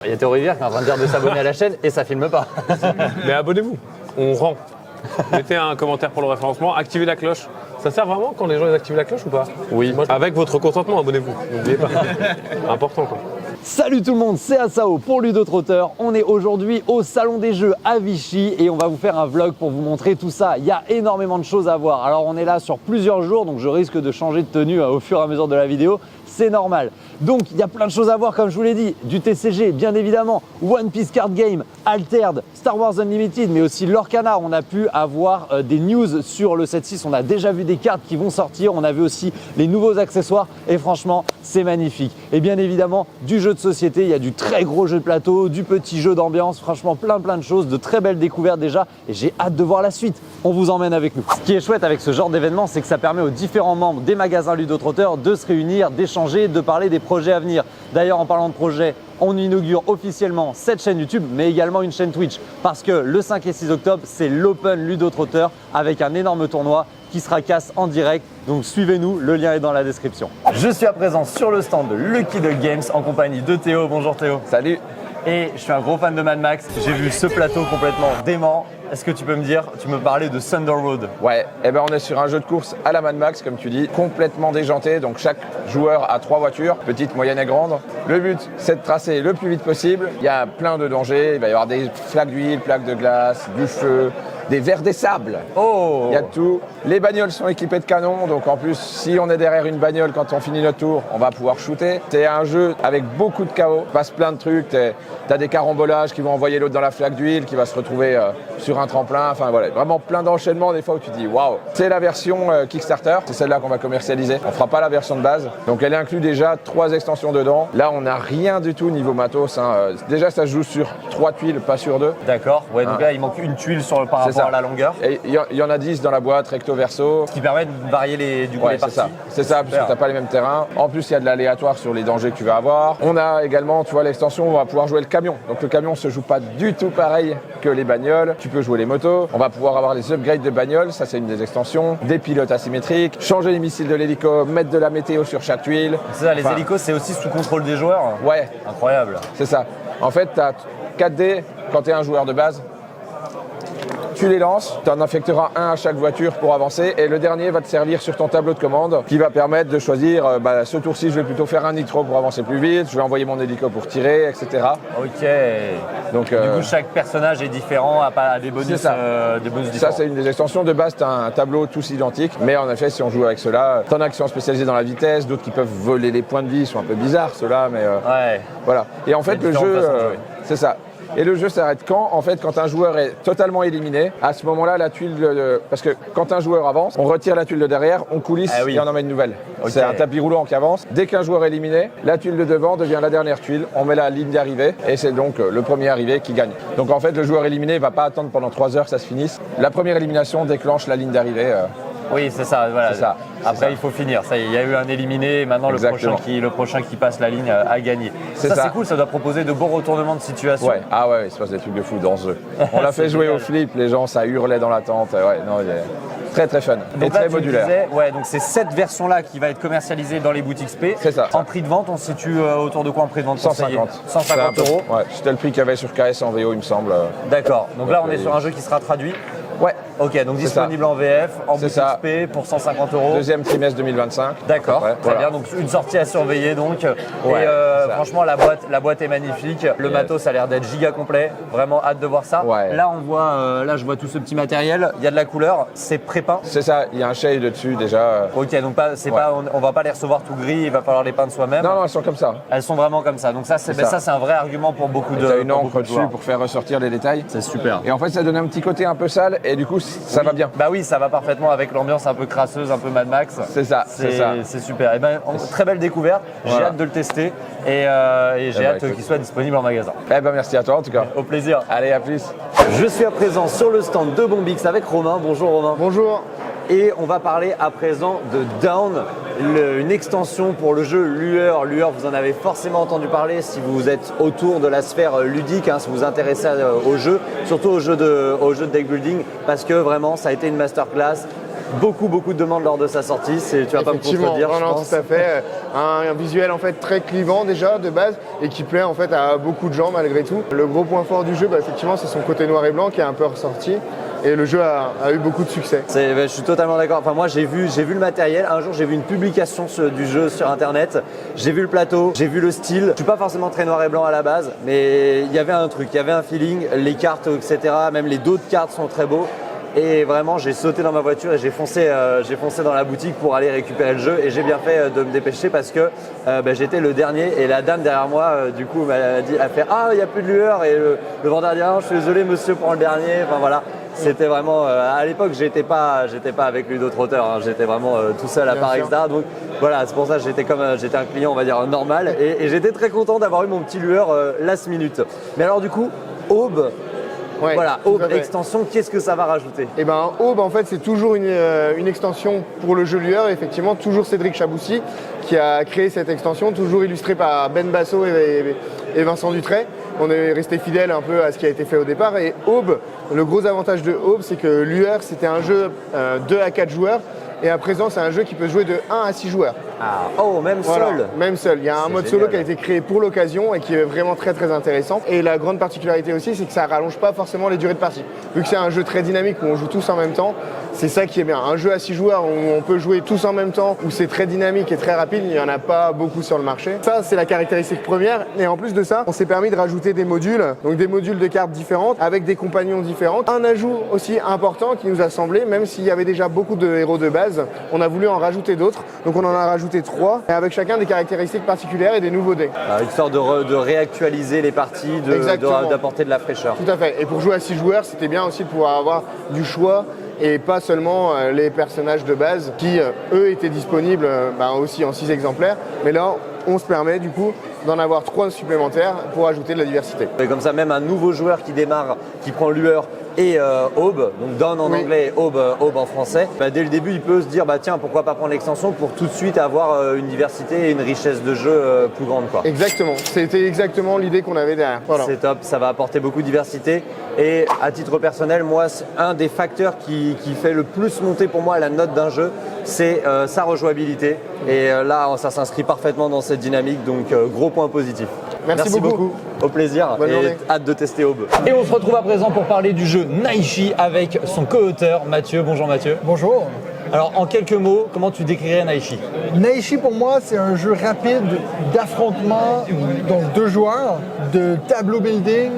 Il y a Théo Rivière qui est en train de dire de s'abonner à la chaîne et ça filme pas. Mais abonnez-vous, on rend. Mettez un commentaire pour le référencement, activez la cloche. Ça sert vraiment quand les gens ils activent la cloche ou pas? Oui. Avec votre consentement, abonnez-vous. N'oubliez pas. Important quoi. Salut tout le monde, c'est Asao pour Ludotrotteur. On est aujourd'hui au Salon des Jeux à Vichy et on va vous faire un vlog pour vous montrer tout ça. Il y a énormément de choses à voir. Alors on est là sur plusieurs jours, donc je risque de changer de tenue au fur et à mesure de la vidéo. C'est normal. Donc il y a plein de choses à voir comme je vous l'ai dit. Du TCG bien évidemment, One Piece Card Game, Altered, Star Wars Unlimited, mais aussi Lorcana. On a pu avoir des news sur le 7.6. On a déjà vu des cartes qui vont sortir. On a vu aussi les nouveaux accessoires et franchement c'est magnifique. Et bien évidemment du jeu de société, il y a du très gros jeu de plateau, du petit jeu d'ambiance, franchement plein de choses, de très belles découvertes déjà et j'ai hâte de voir la suite. On vous emmène avec nous. Ce qui est chouette avec ce genre d'événement, c'est que ça permet aux différents membres des magasins Ludotrotteur de se réunir, d'échanger, de parler des projets à venir. D'ailleurs en parlant de projets, on inaugure officiellement cette chaîne YouTube mais également une chaîne Twitch parce que le 5 et 6 octobre c'est l'Open Ludotrotteur avec un énorme tournoi qui sera casse en direct. Donc suivez-nous, le lien est dans la description. Je suis à présent sur le stand de Lucky Duck Games en compagnie de Théo. Bonjour Théo. Salut. Et je suis un gros fan de Mad Max. J'ai vu ce plateau complètement dément. Est-ce que tu peux me parler de Thunder Road? Ouais, on est sur un jeu de course à la Mad Max, comme tu dis, complètement déjanté. Donc chaque joueur a 3 voitures, petite, moyenne et grande. Le but, c'est de tracer le plus vite possible. Il y a plein de dangers. Il va y avoir des flaques d'huile, plaques de glace, du feu, des vers des sables. Oh! Il y a de tout. Les bagnoles sont équipées de canons. Donc en plus, si on est derrière une bagnole quand on finit notre tour, on va pouvoir shooter. C'est un jeu avec beaucoup de chaos. Il passe plein de trucs. T'as des carambolages qui vont envoyer l'autre dans la flaque d'huile, qui va se retrouver sur un tremplin. Enfin voilà, vraiment plein d'enchaînements des fois où tu dis waouh. C'est la version Kickstarter. C'est celle-là qu'on va commercialiser. On fera pas la version de base. Donc elle inclut déjà 3 extensions dedans. Là, on n'a rien du tout niveau matos. Déjà, ça se joue sur 3 tuiles, pas sur 2. D'accord. Ouais, donc là, il manque une tuile par rapport à la longueur. Et il y en a 10 dans la boîte, recto verso. Ce qui permet de varier les parties. C'est ça, parce que t'as pas les mêmes terrains. En plus, il y a de l'aléatoire sur les dangers que tu vas avoir. On a également, tu vois, l'extension, on va pouvoir jouer le camion. Donc le camion se joue pas du tout pareil que les bagnoles. Tu peux jouer les motos. On va pouvoir avoir les upgrades de bagnoles, ça c'est une des extensions. Des pilotes asymétriques, changer les missiles de l'hélico, mettre de la météo sur chaque tuile. C'est ça, les hélicos, c'est aussi sous contrôle des joueurs. Ouais. Incroyable. C'est ça. En fait, tu as 4 dés quand tu es un joueur de base. Tu les lances, tu en affecteras un à chaque voiture pour avancer et le dernier va te servir sur ton tableau de commande qui va permettre de choisir ce tour-ci je vais plutôt faire un nitro pour avancer plus vite, je vais envoyer mon hélico pour tirer, etc. Ok. Donc, du coup chaque personnage est différent, a des bonus, des bonus différents. Ça c'est une des extensions. De base tu as un tableau tous identiques, mais en effet si on joue avec ceux-là, t'en as qui sont spécialisés dans la vitesse, d'autres qui peuvent voler les points de vie, ils sont un peu bizarres ceux-là, mais ouais. Voilà. Et en fait le jeu, c'est ça. Et le jeu s'arrête quand? En fait, quand un joueur est totalement éliminé, à ce moment-là, la tuile parce que quand un joueur avance, on retire la tuile de derrière, on coulisse et on en met une nouvelle. Okay. C'est un tapis roulant qui avance. Dès qu'un joueur est éliminé, la tuile de devant devient la dernière tuile. On met la ligne d'arrivée et c'est donc le premier arrivé qui gagne. Donc en fait, le joueur éliminé ne va pas attendre pendant 3 heures que ça se finisse. La première élimination déclenche la ligne d'arrivée. Oui, c'est ça. Voilà. C'est ça. Après, il faut finir. Ça, il y a eu un éliminé. Maintenant, le prochain qui passe la ligne a gagné. Ça, c'est cool. Ça doit proposer de bons retournements de situation. Ouais. Ah ouais, il se passe des trucs de fou dans ce jeu. On l'a fait jouer au flip. Les gens, ça hurlait dans la tente. Ouais, non, il est très très fun donc et très modulaire. Donc c'est cette version-là qui va être commercialisée dans les boutiques SP. C'est ça. En prix de vente, on se situe autour de quoi en prix de vente? 150. 150 euros. Ouais. C'était le prix qu'il y avait sur KS en VO, il me semble. D'accord. Donc là, on est sur un jeu qui sera traduit. Ouais. Ok, donc disponible en VF, en boutique SP pour 150 euros. Deuxième trimestre 2025. D'accord, très bien. Donc une sortie à surveiller donc. Ouais, et franchement, la boîte est magnifique. Le matos a l'air d'être giga complet. Vraiment hâte de voir ça. Ouais. Là, là, je vois tout ce petit matériel. Il y a de la couleur. C'est prépeint. C'est ça. Il y a un shade dessus déjà. Ok, donc on va pas les recevoir tout gris. Il va falloir les peindre soi-même. Non, elles sont comme ça. Elles sont vraiment comme ça. Donc ça, c'est un vrai argument pour beaucoup de. Tu as une encre dessus pour faire ressortir les détails. C'est super. Et en fait, ça donne un petit côté un peu sale et du coup, ça va bien. Bah oui, ça va parfaitement avec l'ambiance un peu crasseuse, un peu Mad Max. C'est ça, c'est ça. C'est super. Et très belle découverte. J'ai hâte de le tester et j'ai hâte qu'il soit disponible en magasin. Merci à toi en tout cas. Au plaisir. Allez, à plus. Je suis à présent sur le stand de Bombix avec Romain. Bonjour Romain. Bonjour. Et on va parler à présent de Down, une extension pour le jeu Lueur. Lueur, vous en avez forcément entendu parler si vous êtes autour de la sphère ludique, si vous vous intéressez au jeu, surtout au jeu de deck building, parce que vraiment ça a été une masterclass. beaucoup de demandes lors de sa sortie. Tu vas pas me contredire, je non, pense. tout à fait. Un visuel en fait très clivant déjà de base et qui plaît en fait à beaucoup de gens malgré tout. Le gros point fort du jeu, effectivement, c'est son côté noir et blanc qui est un peu ressorti. Et le jeu a eu beaucoup de succès. Je suis totalement d'accord. Enfin, moi, j'ai vu le matériel. Un jour, j'ai vu une publication du jeu sur Internet. J'ai vu le plateau, j'ai vu le style. Je suis pas forcément très noir et blanc à la base, mais il y avait un truc, il y avait un feeling. Les cartes, etc. Même les dos de cartes sont très beaux. Et vraiment, j'ai sauté dans ma voiture et j'ai foncé dans la boutique pour aller récupérer le jeu. Et j'ai bien fait de me dépêcher parce que j'étais le dernier. Et la dame derrière moi, du coup, m'a fait « Ah, il n'y a plus de lueur ». Et le vendeur a dit « Ah, je suis désolé, monsieur, prends le dernier ». Enfin voilà. C'était vraiment, à l'époque, j'étais pas avec Ludo-Trotter, hein, j'étais vraiment tout seul à Paris, etc. Donc voilà, c'est pour ça que j'étais un client, on va dire, normal. Et j'étais très content d'avoir eu mon petit lueur last minute. Mais alors du coup, Aube, Ouais, voilà, Aube extension, qu'est-ce que ça va rajouter? Et Aube, en fait, c'est toujours une extension pour le jeu lueur. Et effectivement, toujours Cédric Chaboussi qui a créé cette extension, toujours illustrée par Ben Basso et Vincent Dutray. On est resté fidèle un peu à ce qui a été fait au départ. Et Aube, le gros avantage de Aube, c'est que lueur, c'était un jeu 2 à 4 joueurs. Et à présent, c'est un jeu qui peut jouer de 1 à 6 joueurs. Ah, oh, même Voilà, seul. même seul. Il y a un mode solo qui a été créé pour l'occasion et qui est vraiment très très intéressant. Et la grande particularité aussi, c'est que ça rallonge pas forcément les durées de partie. Vu que c'est un jeu très dynamique où on joue tous en même temps, c'est ça qui est bien. Un jeu à 6 joueurs où on peut jouer tous en même temps, où c'est très dynamique et très rapide, il n'y en a pas beaucoup sur le marché. Ça, c'est la caractéristique première. Et en plus de ça, on s'est permis de rajouter des modules, donc des modules de cartes différentes, avec des compagnons différents. Un ajout aussi important qui nous a semblé, même s'il y avait déjà beaucoup de héros de base, on a voulu en rajouter d'autres. Donc on en a rajouté 3, et avec chacun des caractéristiques particulières et des nouveaux dés. Histoire de réactualiser les parties, d'apporter de la fraîcheur. Tout à fait. Et pour jouer à 6 joueurs, c'était bien aussi de pouvoir avoir du choix et pas seulement les personnages de base qui, eux, étaient disponibles aussi en 6 exemplaires. Mais là, on se permet du coup d'en avoir 3 supplémentaires pour ajouter de la diversité. Et comme ça, même un nouveau joueur qui démarre, qui prend lueur et Aube, donc Dawn en anglais et Aube en français, dès le début, il peut se dire tiens, pourquoi pas prendre l'extension pour tout de suite avoir une diversité et une richesse de jeu plus grande, quoi. Exactement, c'était exactement l'idée qu'on avait derrière. Voilà. C'est top, ça va apporter beaucoup de diversité. Et à titre personnel, moi, un des facteurs qui fait le plus monter pour moi la note d'un jeu, c'est sa rejouabilité. Et là, ça s'inscrit parfaitement dans cette dynamique, donc gros point positif. Merci beaucoup. Au plaisir. Bonne journée. Hâte de tester Aube. Et on se retrouve à présent pour parler du jeu Naishi avec son co-auteur Mathieu. Bonjour Mathieu. Bonjour. Alors en quelques mots, comment tu décrirais Naishi? Naishi pour moi c'est un jeu rapide d'affrontement, donc 2 joueurs, de tableau building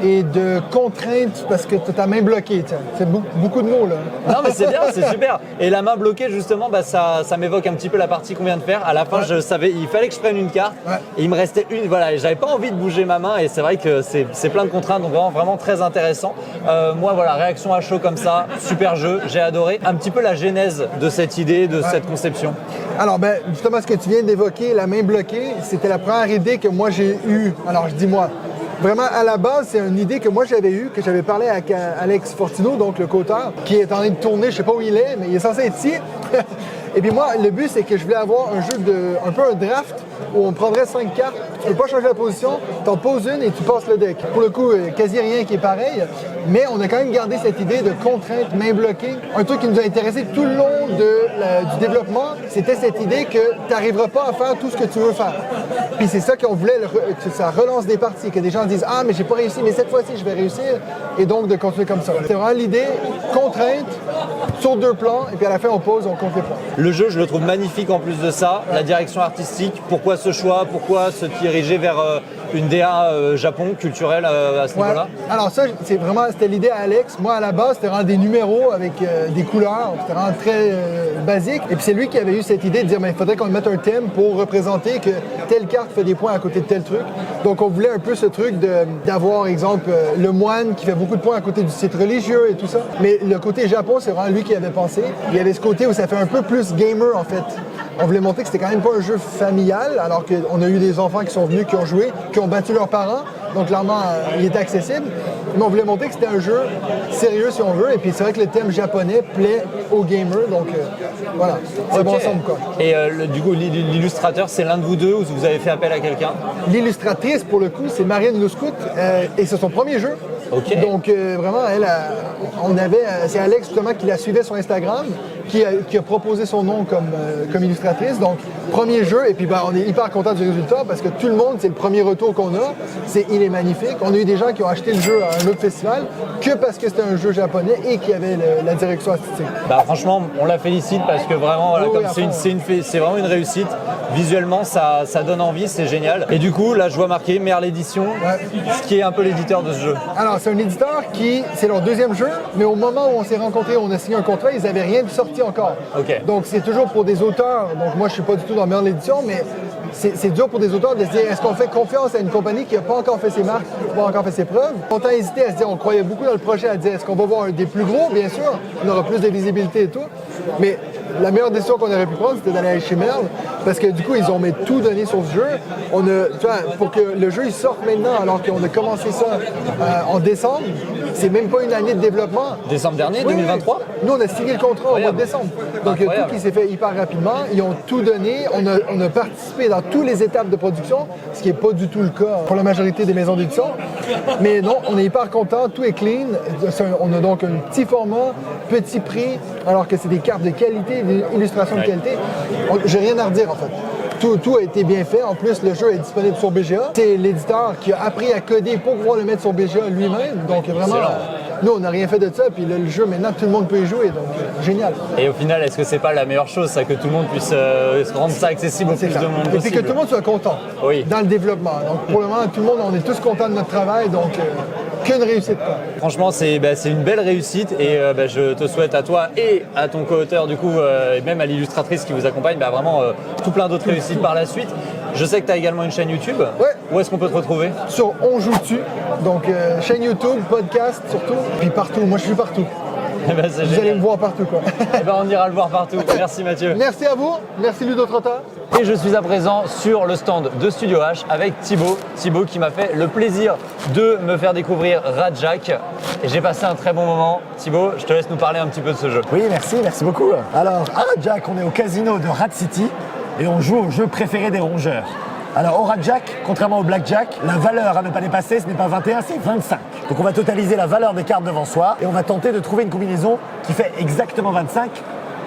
et de contraintes parce que tu as ta main bloquée. C'est beaucoup de mots là. Non mais c'est bien, c'est super. Et la main bloquée justement, ça m'évoque un petit peu la partie qu'on vient de faire. À la fin, je savais, il fallait que je prenne une carte et il me restait une. Voilà, j'avais pas envie de bouger ma main et c'est vrai que c'est plein de contraintes, donc vraiment très intéressant. Moi voilà, réaction à chaud comme ça, super jeu, j'ai adoré. Un petit peu la genèse de cette idée, de cette conception. Alors justement ce que tu viens d'évoquer, la main bloquée, c'était la première idée que moi j'ai eue. Alors je dis moi. Vraiment, à la base, c'est une idée que moi j'avais eue, que j'avais parlé avec Alex Fortino, donc le co-auteur, qui est en train de tourner, je sais pas où il est, mais il est censé être ici. Et puis moi, le but, c'est que je voulais avoir un jeu un peu un draft, où on prendrait 5 cartes, tu peux pas changer la position, t'en poses une et tu passes le deck. Pour le coup, quasi rien qui est pareil, mais on a quand même gardé cette idée de contrainte, main bloquée. Un truc qui nous a intéressé tout le long du développement, c'était cette idée que tu n'arriveras pas à faire tout ce que tu veux faire. Puis c'est ça qu'on voulait, que ça relance des parties, que des gens disent « Ah, mais j'ai pas réussi, mais cette fois-ci, je vais réussir », et donc de continuer comme ça. C'est vraiment l'idée, contrainte, sur 2 plans, et puis à la fin, on pose, on compte les points. Le jeu, je le trouve magnifique en plus de ça. La direction artistique, pourquoi ce choix? Pourquoi se diriger vers une DA Japon culturelle à ce niveau-là? Alors ça, c'était l'idée à Alex. Moi, à la base, c'était vraiment des numéros avec des couleurs. C'était vraiment très basique. Et puis c'est lui qui avait eu cette idée de dire, il faudrait qu'on mette un thème pour représenter que telle carte fait des points à côté de tel truc. Donc on voulait un peu ce truc d'avoir, exemple, le moine qui fait beaucoup de points à côté du site religieux et tout ça. Mais le côté Japon, c'est vraiment lui qui avait pensé. Il y avait ce côté où ça fait un peu plus gamer, en fait. On voulait montrer que c'était quand même pas un jeu familial, alors qu'on a eu des enfants qui sont venus, qui ont joué, qui ont battu leurs parents, Donc clairement, il était accessible. Mais on voulait montrer que c'était un jeu sérieux si on veut. Et puis c'est vrai que le thème japonais plaît aux gamers. Donc voilà, c'est bon ensemble quoi. Et du coup, l'illustrateur, c'est l'un de vous deux ou vous avez fait appel à quelqu'un? L'illustratrice, pour le coup, c'est Marianne Luscout et c'est son premier jeu. Ok. Donc vraiment, elle, c'est Alex justement qui la suivait sur Instagram, qui a proposé son nom comme illustratrice. Donc premier jeu et puis on est hyper content du résultat parce que tout le monde, c'est le premier retour qu'on a. Il est magnifique. On a eu des gens qui ont acheté le jeu à un autre festival que parce que c'était un jeu japonais et qu'il y avait la direction artistique. Bah franchement, on la félicite parce que vraiment, voilà, Oui, c'est vraiment une réussite. Visuellement, ça donne envie, c'est génial. Et du coup, là, je vois marqué Merle Édition, ce qui est un peu l'éditeur de ce jeu. Alors, c'est un éditeur c'est leur deuxième jeu, mais au moment où on s'est rencontrés, on a signé un contrat, ils n'avaient rien sorti encore. Ok. Donc, c'est toujours pour des auteurs. Donc, moi, je ne suis pas du tout dans Merle Édition, mais c'est dur pour des auteurs de se dire est-ce qu'on fait confiance à une compagnie qui n'a pas encore fait ses marques, qui n'a pas encore fait ses preuves. On a hésité à se dire, on croyait beaucoup dans le projet, à dire est-ce qu'on va voir des plus gros, bien sûr, on aura plus de visibilité et tout. Mais la meilleure décision qu'on aurait pu prendre, c'était d'aller chez Merle, parce que du coup, ils ont tout donné sur ce jeu. Pour que le jeu il sorte maintenant, alors qu'on a commencé ça en décembre, c'est même pas une année de développement. Décembre dernier, Oui, 2023? Nous, on a signé le contrat au mois de décembre. Donc, il y a tout qui s'est fait hyper rapidement. Ils ont tout donné. On a participé dans toutes les étapes de production, ce qui n'est pas du tout le cas pour la majorité des maisons d'édition. Mais non, on est hyper content. Tout est clean. On a donc un petit format, petit prix, alors que c'est des cartes de qualité, des illustrations de qualité. J'ai rien à redire, en fait. Tout a été bien fait. En plus, le jeu est disponible sur BGA. C'est l'éditeur qui a appris à coder pour pouvoir le mettre sur BGA lui-même. Donc, vraiment, nous, on n'a rien fait de ça. Puis le jeu, maintenant, tout le monde peut y jouer. Donc, génial. Et au final, est-ce que c'est pas la meilleure chose, ça, que tout le monde puisse rendre ça accessible au plus de monde possible? Et puis que tout le monde soit content dans le développement. Donc, pour le moment, tout le monde, on est tous contents de notre travail. Donc, qu'une réussite, quoi. Franchement, c'est une belle réussite et je te souhaite à toi et à ton co-auteur, du coup, et même à l'illustratrice qui vous accompagne, vraiment tout plein d'autres réussites par la suite. Je sais que tu as également une chaîne YouTube. Ouais. Où est-ce qu'on peut te retrouver? Sur On Joue Dessus. Donc, chaîne YouTube, podcast surtout, puis partout. Moi, je suis partout. C'est Vous allez me voir partout, quoi. on ira le voir partout. Merci Mathieu. Merci à vous. Merci Ludo Trotta. Et je suis à présent sur le stand de Studio H avec Thibaut. Thibaut qui m'a fait le plaisir de me faire découvrir Radjack. Et j'ai passé un très bon moment. Thibaut, je te laisse nous parler un petit peu de ce jeu. Oui, merci beaucoup. Alors, à Radjack, on est au casino de Rad City et on joue au jeu préféré des rongeurs. Alors, au Radjack, contrairement au Blackjack, la valeur à ne pas dépasser, ce n'est pas 21, c'est 25. Donc, on va totaliser la valeur des cartes devant soi et on va tenter de trouver une combinaison qui fait exactement 25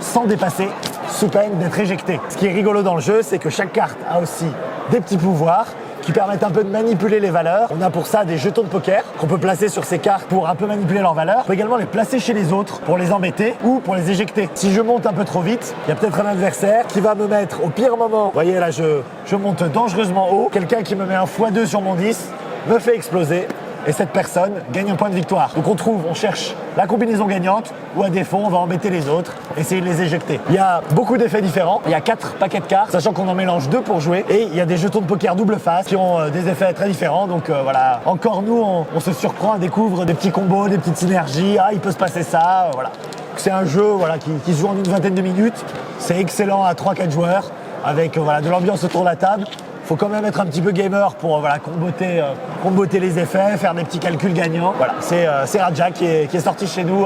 sans dépasser, sous peine d'être éjecté. Ce qui est rigolo dans le jeu, c'est que chaque carte a aussi des petits pouvoirs qui permettent un peu de manipuler les valeurs. On a pour ça des jetons de poker qu'on peut placer sur ces cartes pour un peu manipuler leurs valeurs. On peut également les placer chez les autres pour les embêter ou pour les éjecter. Si je monte un peu trop vite, il y a peut-être un adversaire qui va me mettre au pire moment. Vous voyez là, je monte dangereusement haut. Quelqu'un qui me met un x2 sur mon 10 me fait exploser. Et cette personne gagne un point de victoire. Donc on cherche la combinaison gagnante ou à défaut, on va embêter les autres, essayer de les éjecter. Il y a beaucoup d'effets différents. Il y a 4 paquets de cartes, sachant qu'on en mélange 2 pour jouer. Et il y a des jetons de poker double face qui ont des effets très différents. Donc voilà, encore nous, on se surprend, on découvre des petits combos, des petites synergies. Ah, il peut se passer ça, voilà. C'est un jeu qui se joue en une vingtaine de minutes. C'est excellent à 3-4 joueurs, avec de l'ambiance autour de la table. Faut quand même être un petit peu gamer pour comboter les effets, faire des petits calculs gagnants. Voilà, c'est Radjack qui est sorti chez nous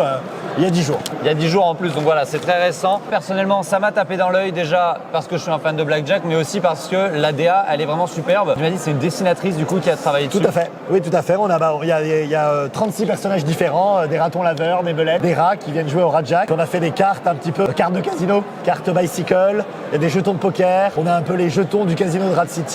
il y a 10 jours. Il y a 10 jours en plus, donc voilà, c'est très récent. Personnellement, ça m'a tapé dans l'œil déjà parce que je suis un fan de Blackjack, mais aussi parce que la DA, elle est vraiment superbe. Tu m'as dit c'est une dessinatrice du coup qui a travaillé dessus. Tout à fait, oui tout à fait. Il y a 36 personnages différents, des ratons laveurs, des belettes, des rats qui viennent jouer au Radjack. On a fait des cartes un petit peu, cartes de casino, cartes bicycle, il y a des jetons de poker. On a un peu les jetons du casino de Rad City.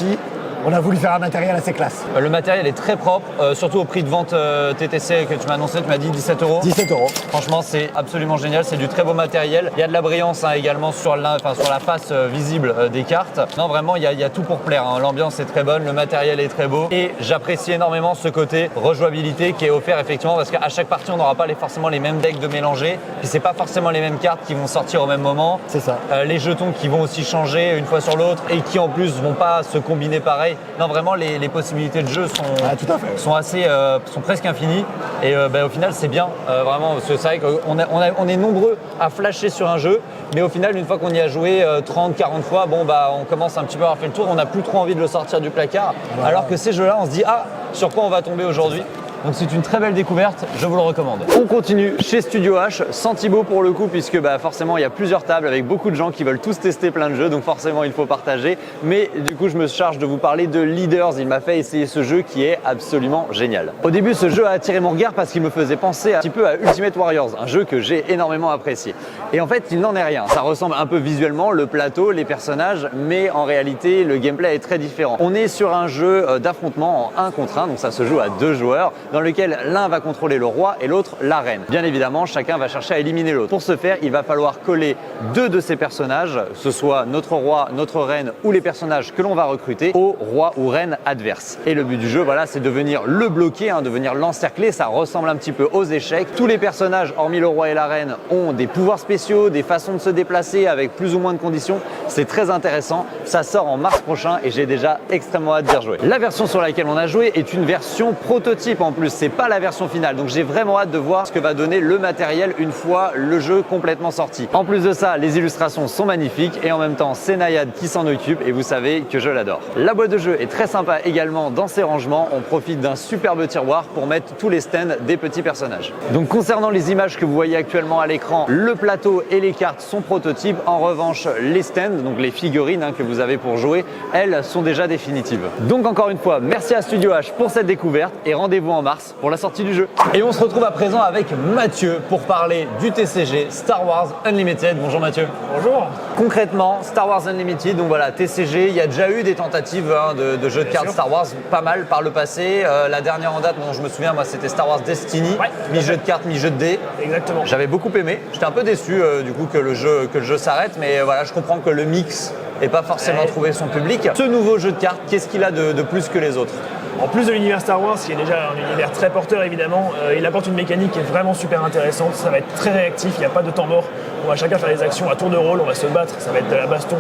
On a voulu faire un matériel assez classe. Le matériel est très propre, surtout au prix de vente TTC que tu m'as annoncé, tu m'as dit 17 €. 17 €. Franchement, c'est absolument génial, c'est du très beau matériel. Il y a de la brillance également sur la face visible des cartes. Non, vraiment, il y a tout pour plaire. L'ambiance est très bonne, le matériel est très beau. Et j'apprécie énormément ce côté rejouabilité qui est offert effectivement parce qu'à chaque partie, on n'aura pas forcément les mêmes decks de mélanger. Puis c'est pas forcément les mêmes cartes qui vont sortir au même moment. C'est ça. Les jetons qui vont aussi changer une fois sur l'autre et qui en plus vont pas se combiner pareil. pareil. Non, vraiment, les possibilités de jeu sont, tout à fait. sont presque infinies. Et au final, c'est bien, vraiment. Parce que c'est vrai qu'on est nombreux à flasher sur un jeu. Mais au final, une fois qu'on y a joué 30, 40 fois, on commence un petit peu à avoir fait le tour. On n'a plus trop envie de le sortir du placard. Voilà. Alors que ces jeux-là, on se dit, sur quoi on va tomber aujourd'hui ? Donc c'est une très belle découverte, je vous le recommande. On continue chez Studio H, sans Thibaut pour le coup, puisque forcément il y a plusieurs tables avec beaucoup de gens qui veulent tous tester plein de jeux, donc forcément il faut partager. Mais du coup je me charge de vous parler de Leaders, il m'a fait essayer ce jeu qui est absolument génial. Au début ce jeu a attiré mon regard parce qu'il me faisait penser un petit peu à Ultimate Warriors, un jeu que j'ai énormément apprécié. Et en fait il n'en est rien, ça ressemble un peu visuellement, le plateau, les personnages, mais en réalité le gameplay est très différent. On est sur un jeu d'affrontement en 1 contre 1, donc ça se joue à 2 joueurs. Dans lequel l'un va contrôler le roi et l'autre la reine. Bien évidemment, chacun va chercher à éliminer l'autre. Pour ce faire, il va falloir coller 2 de ces personnages, ce soit notre roi, notre reine ou les personnages que l'on va recruter, au roi ou reine adverse. Et le but du jeu, c'est de venir le bloquer, de venir l'encercler. Ça ressemble un petit peu aux échecs. Tous les personnages, hormis le roi et la reine, ont des pouvoirs spéciaux, des façons de se déplacer avec plus ou moins de conditions. C'est très intéressant. Ça sort en mars prochain et j'ai déjà extrêmement hâte d'y rejouer. La version sur laquelle on a joué est une version prototype en plus. C'est pas la version finale, donc j'ai vraiment hâte de voir ce que va donner le matériel une fois le jeu complètement sorti. En plus de ça, les illustrations sont magnifiques et en même temps c'est Nayad qui s'en occupe et vous savez que je l'adore. La boîte de jeu est très sympa également dans ses rangements, on profite d'un superbe tiroir pour mettre tous les stands des petits personnages. Donc concernant les images que vous voyez actuellement à l'écran, le plateau et les cartes sont prototypes, en revanche les stands, donc les figurines que vous avez pour jouer, elles sont déjà définitives. Donc encore une fois, merci à Studio H pour cette découverte et rendez-vous en mars pour la sortie du jeu. Et on se retrouve à présent avec Mathieu pour parler du TCG Star Wars Unlimited. Bonjour Mathieu. Bonjour. Concrètement, Star Wars Unlimited, donc voilà, TCG, il y a déjà eu des tentatives de jeux de cartes Star Wars, pas mal par le passé. La dernière en date dont je me souviens, moi, c'était Star Wars Destiny, mi-jeu de cartes, mi-jeu de dés. Exactement. J'avais beaucoup aimé. J'étais un peu déçu du coup que le jeu s'arrête, mais voilà, je comprends que le mix n'ait pas forcément trouvé son public. Ce nouveau jeu de cartes, qu'est-ce qu'il a de plus que les autres ? En plus de l'univers Star Wars, qui est déjà un univers très porteur évidemment, il apporte une mécanique qui est vraiment super intéressante. Ça va être très réactif, il n'y a pas de temps mort. On va chacun faire des actions à tour de rôle, on va se battre, ça va être de la baston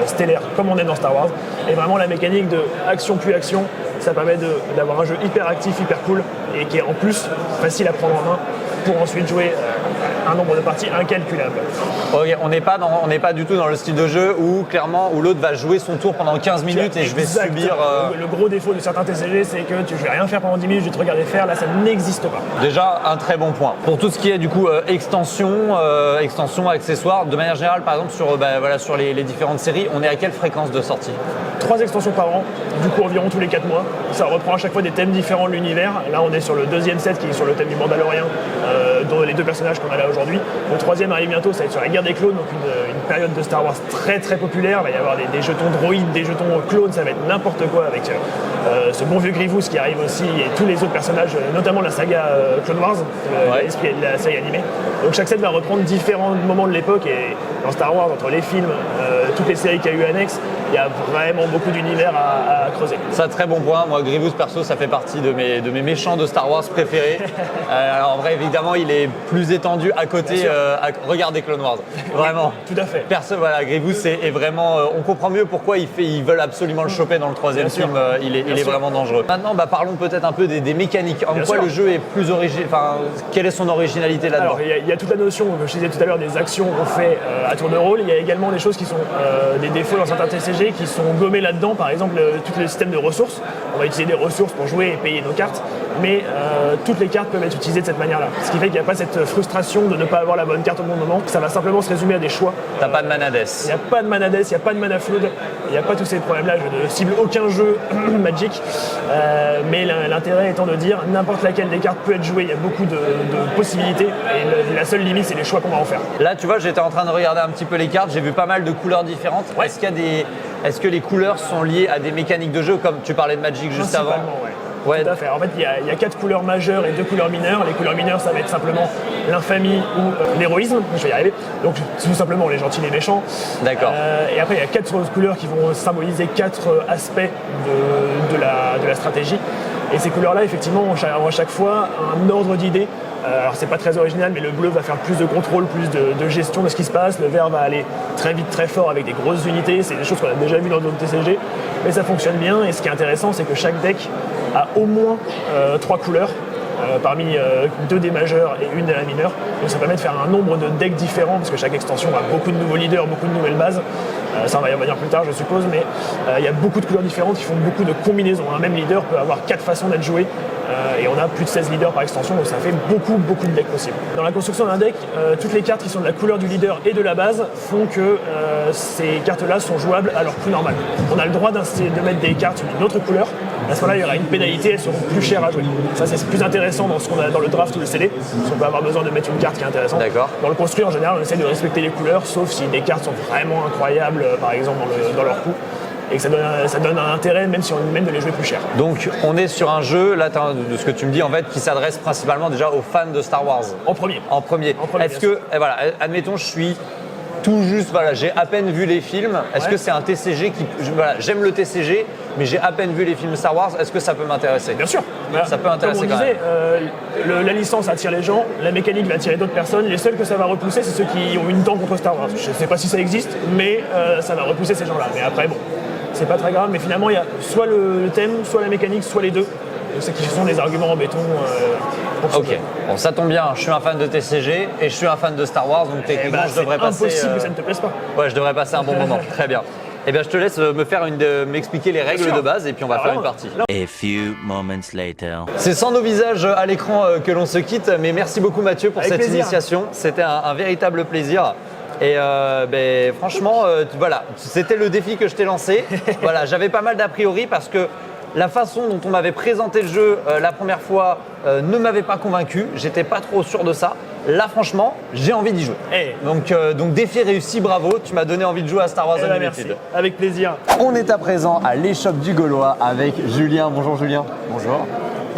stellaire comme on est dans Star Wars. Et vraiment la mécanique de action puis action, ça permet d'avoir un jeu hyper actif, hyper cool et qui est en plus facile à prendre en main pour ensuite jouer un nombre de parties incalculable. Okay, on n'est pas du tout dans le style de jeu où clairement où l'autre va jouer son tour pendant 15 minutes et je vais subir... Le gros défaut de certains TCG, c'est que tu ne vais rien faire pendant 10 minutes, je vais te regarder faire, là ça n'existe pas. Déjà un très bon point. Pour tout ce qui est du coup extension, accessoires, de manière générale par exemple sur les différentes séries, on est à quelle fréquence de sortie ? 3 extensions par an, du coup environ tous les 4 mois. Ça reprend à chaque fois des thèmes différents de l'univers. Là on est sur le 2e set qui est sur le thème du Mandalorien, dont les 2 personnages qu'on a là aujourd'hui. Le 3e arrive bientôt, ça va être sur la guerre des clones, donc une période de Star Wars très très populaire. Il va y avoir des jetons droïdes, des jetons clones, ça va être n'importe quoi avec ce bon vieux Grievous qui arrive aussi et tous les autres personnages, notamment la saga Clone Wars, la série animée. Donc chaque set va reprendre différents moments de l'époque et dans Star Wars, entre les films, toutes les séries qu'il y a eu annexes, il y a vraiment beaucoup d'univers à creuser. Ça, très bon point. Moi, Grievous, perso, ça fait partie de mes méchants de Star Wars préférés. Alors, en vrai, évidemment, il est plus étendu à côté. Regardez Clone Wars. Vraiment. Oui, tout à fait. Voilà, Grievous est vraiment... on comprend mieux pourquoi ils veulent absolument le choper dans le 3e film. Il est vraiment dangereux. Maintenant, parlons peut-être un peu des mécaniques. En quoi le jeu est plus original. Enfin, quelle est son originalité là-dedans ? Alors, il y a toute la notion, comme je disais tout à l'heure, des actions qu'on fait à tour de rôle. Il y a également des choses qui sont des défauts dans certains TCG qui sont gommés là-dedans. Par exemple, tout le système de ressources. On va utiliser des ressources pour jouer et payer nos cartes. Mais toutes les cartes peuvent être utilisées de cette manière-là. Ce qui fait qu'il n'y a pas cette frustration de ne pas avoir la bonne carte au bon moment. Ça va simplement se résumer à des choix. T'as pas de mana death. Il n'y a pas de mana death, il n'y a pas de mana flood, il n'y a pas tous ces problèmes-là. Je ne cible aucun jeu Magic. Mais l'intérêt étant de dire n'importe laquelle des cartes peut être jouée. Il y a beaucoup de possibilités. Et la seule limite, c'est les choix qu'on va en faire. Là, tu vois, j'étais en train de regarder un petit peu les cartes. J'ai vu pas mal de couleurs différentes. Ouais. Est-ce que les couleurs sont liées à des mécaniques de jeu, comme tu parlais de Magic juste avant ? Ouais. Tout à fait. En fait, il y a 4 couleurs majeures et 2 couleurs mineures. Les couleurs mineures, ça va être simplement l'infamie ou l'héroïsme. Je vais y arriver. Donc, tout simplement les gentils et les méchants. D'accord. Et après, il y a 4 couleurs qui vont symboliser 4 aspects de la stratégie. Et ces couleurs-là, effectivement, ont à chaque fois un ordre d'idées. Alors c'est pas très original, mais le bleu va faire plus de contrôle, plus de gestion de ce qui se passe. Le vert va aller très vite, très fort avec des grosses unités. C'est des choses qu'on a déjà vues dans d'autres TCG. mais ça fonctionne bien. Et ce qui est intéressant, c'est que chaque deck a au moins 3 couleurs. Parmi 2 des majeures et une de la mineure. Donc ça permet de faire un nombre de decks différents parce que chaque extension a beaucoup de nouveaux leaders, beaucoup de nouvelles bases. Ça on va y revenir plus tard je suppose, mais il y a beaucoup de couleurs différentes qui font beaucoup de combinaisons. Un même leader peut avoir 4 façons d'être joué et on a plus de 16 leaders par extension, donc ça fait beaucoup de decks possibles. Dans la construction d'un deck, toutes les cartes qui sont de la couleur du leader et de la base font que ces cartes-là sont jouables à leur prix normal. On a le droit de mettre des cartes d'une autre couleur. À ce moment-là, il y aura une pénalité, elles seront plus chères à jouer. Ça, c'est plus intéressant dans ce qu'on a dans le draft ou le CD, parce qu'on peut avoir besoin de mettre une carte qui est intéressante. D'accord. Dans le construit, en général, on essaie de respecter les couleurs, sauf si des cartes sont vraiment incroyables, par exemple, dans leur coût, et que ça donne un intérêt, même si on demande de les jouer plus cher. Donc on est sur un jeu, là de ce que tu me dis en fait, qui s'adresse principalement déjà aux fans de Star Wars. En premier. Est-ce que, voilà, admettons je suis tout juste, voilà, j'ai à peine vu les films, est-ce que c'est un TCG voilà, j'aime le TCG, mais j'ai à peine vu les films Star Wars, est-ce que ça peut m'intéresser? Bien sûr. Ça peut intéresser. Comme on disait, la licence attire les gens, la mécanique va attirer d'autres personnes. Les seuls que ça va repousser, c'est ceux qui ont une dent contre Star Wars. Je ne sais pas si ça existe, mais ça va repousser ces gens-là. Mais après, bon, c'est pas très grave. Mais finalement, il y a soit le thème, soit la mécanique, soit les deux. C'est qui sont des arguments en béton. Ok, bon, ça tombe bien, je suis un fan de TCG et je suis un fan de Star Wars, donc techniquement je devrais passer. C'est impossible que ça ne te plaise pas. Ouais, je devrais passer un bon moment. Très bien. Eh bien, je te laisse m'expliquer les règles de base et puis on va faire une partie. A few moments later. C'est sans nos visages à l'écran que l'on se quitte, mais merci beaucoup Mathieu pour cette initiation. C'était un véritable plaisir. Et franchement, voilà, c'était le défi que je t'ai lancé. Voilà, j'avais pas mal d'a priori parce que la façon dont on m'avait présenté le jeu la première fois ne m'avait pas convaincu. J'étais pas trop sûr de ça. Là, franchement, j'ai envie d'y jouer. Donc défi réussi, bravo. Tu m'as donné envie de jouer à Star Wars Unlimited. Merci, avec plaisir. On est à présent à l'échoppe du Gaulois avec Julien. Bonjour Julien. Bonjour.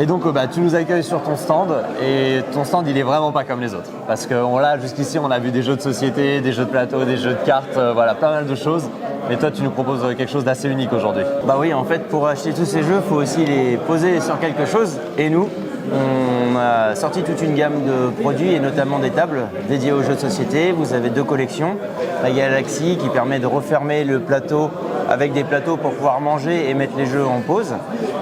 Et donc tu nous accueilles sur ton stand et ton stand il est vraiment pas comme les autres parce que jusqu'ici on a vu des jeux de société, des jeux de plateau, des jeux de cartes, voilà, pas mal de choses. Mais toi tu nous proposes quelque chose d'assez unique aujourd'hui. Bah oui, en fait pour acheter tous ces jeux, il faut aussi les poser sur quelque chose. Et nous, on a sorti toute une gamme de produits et notamment des tables dédiées aux jeux de société. Vous avez 2 collections. La Galaxy qui permet de refermer le plateau avec des plateaux pour pouvoir manger et mettre les jeux en pause.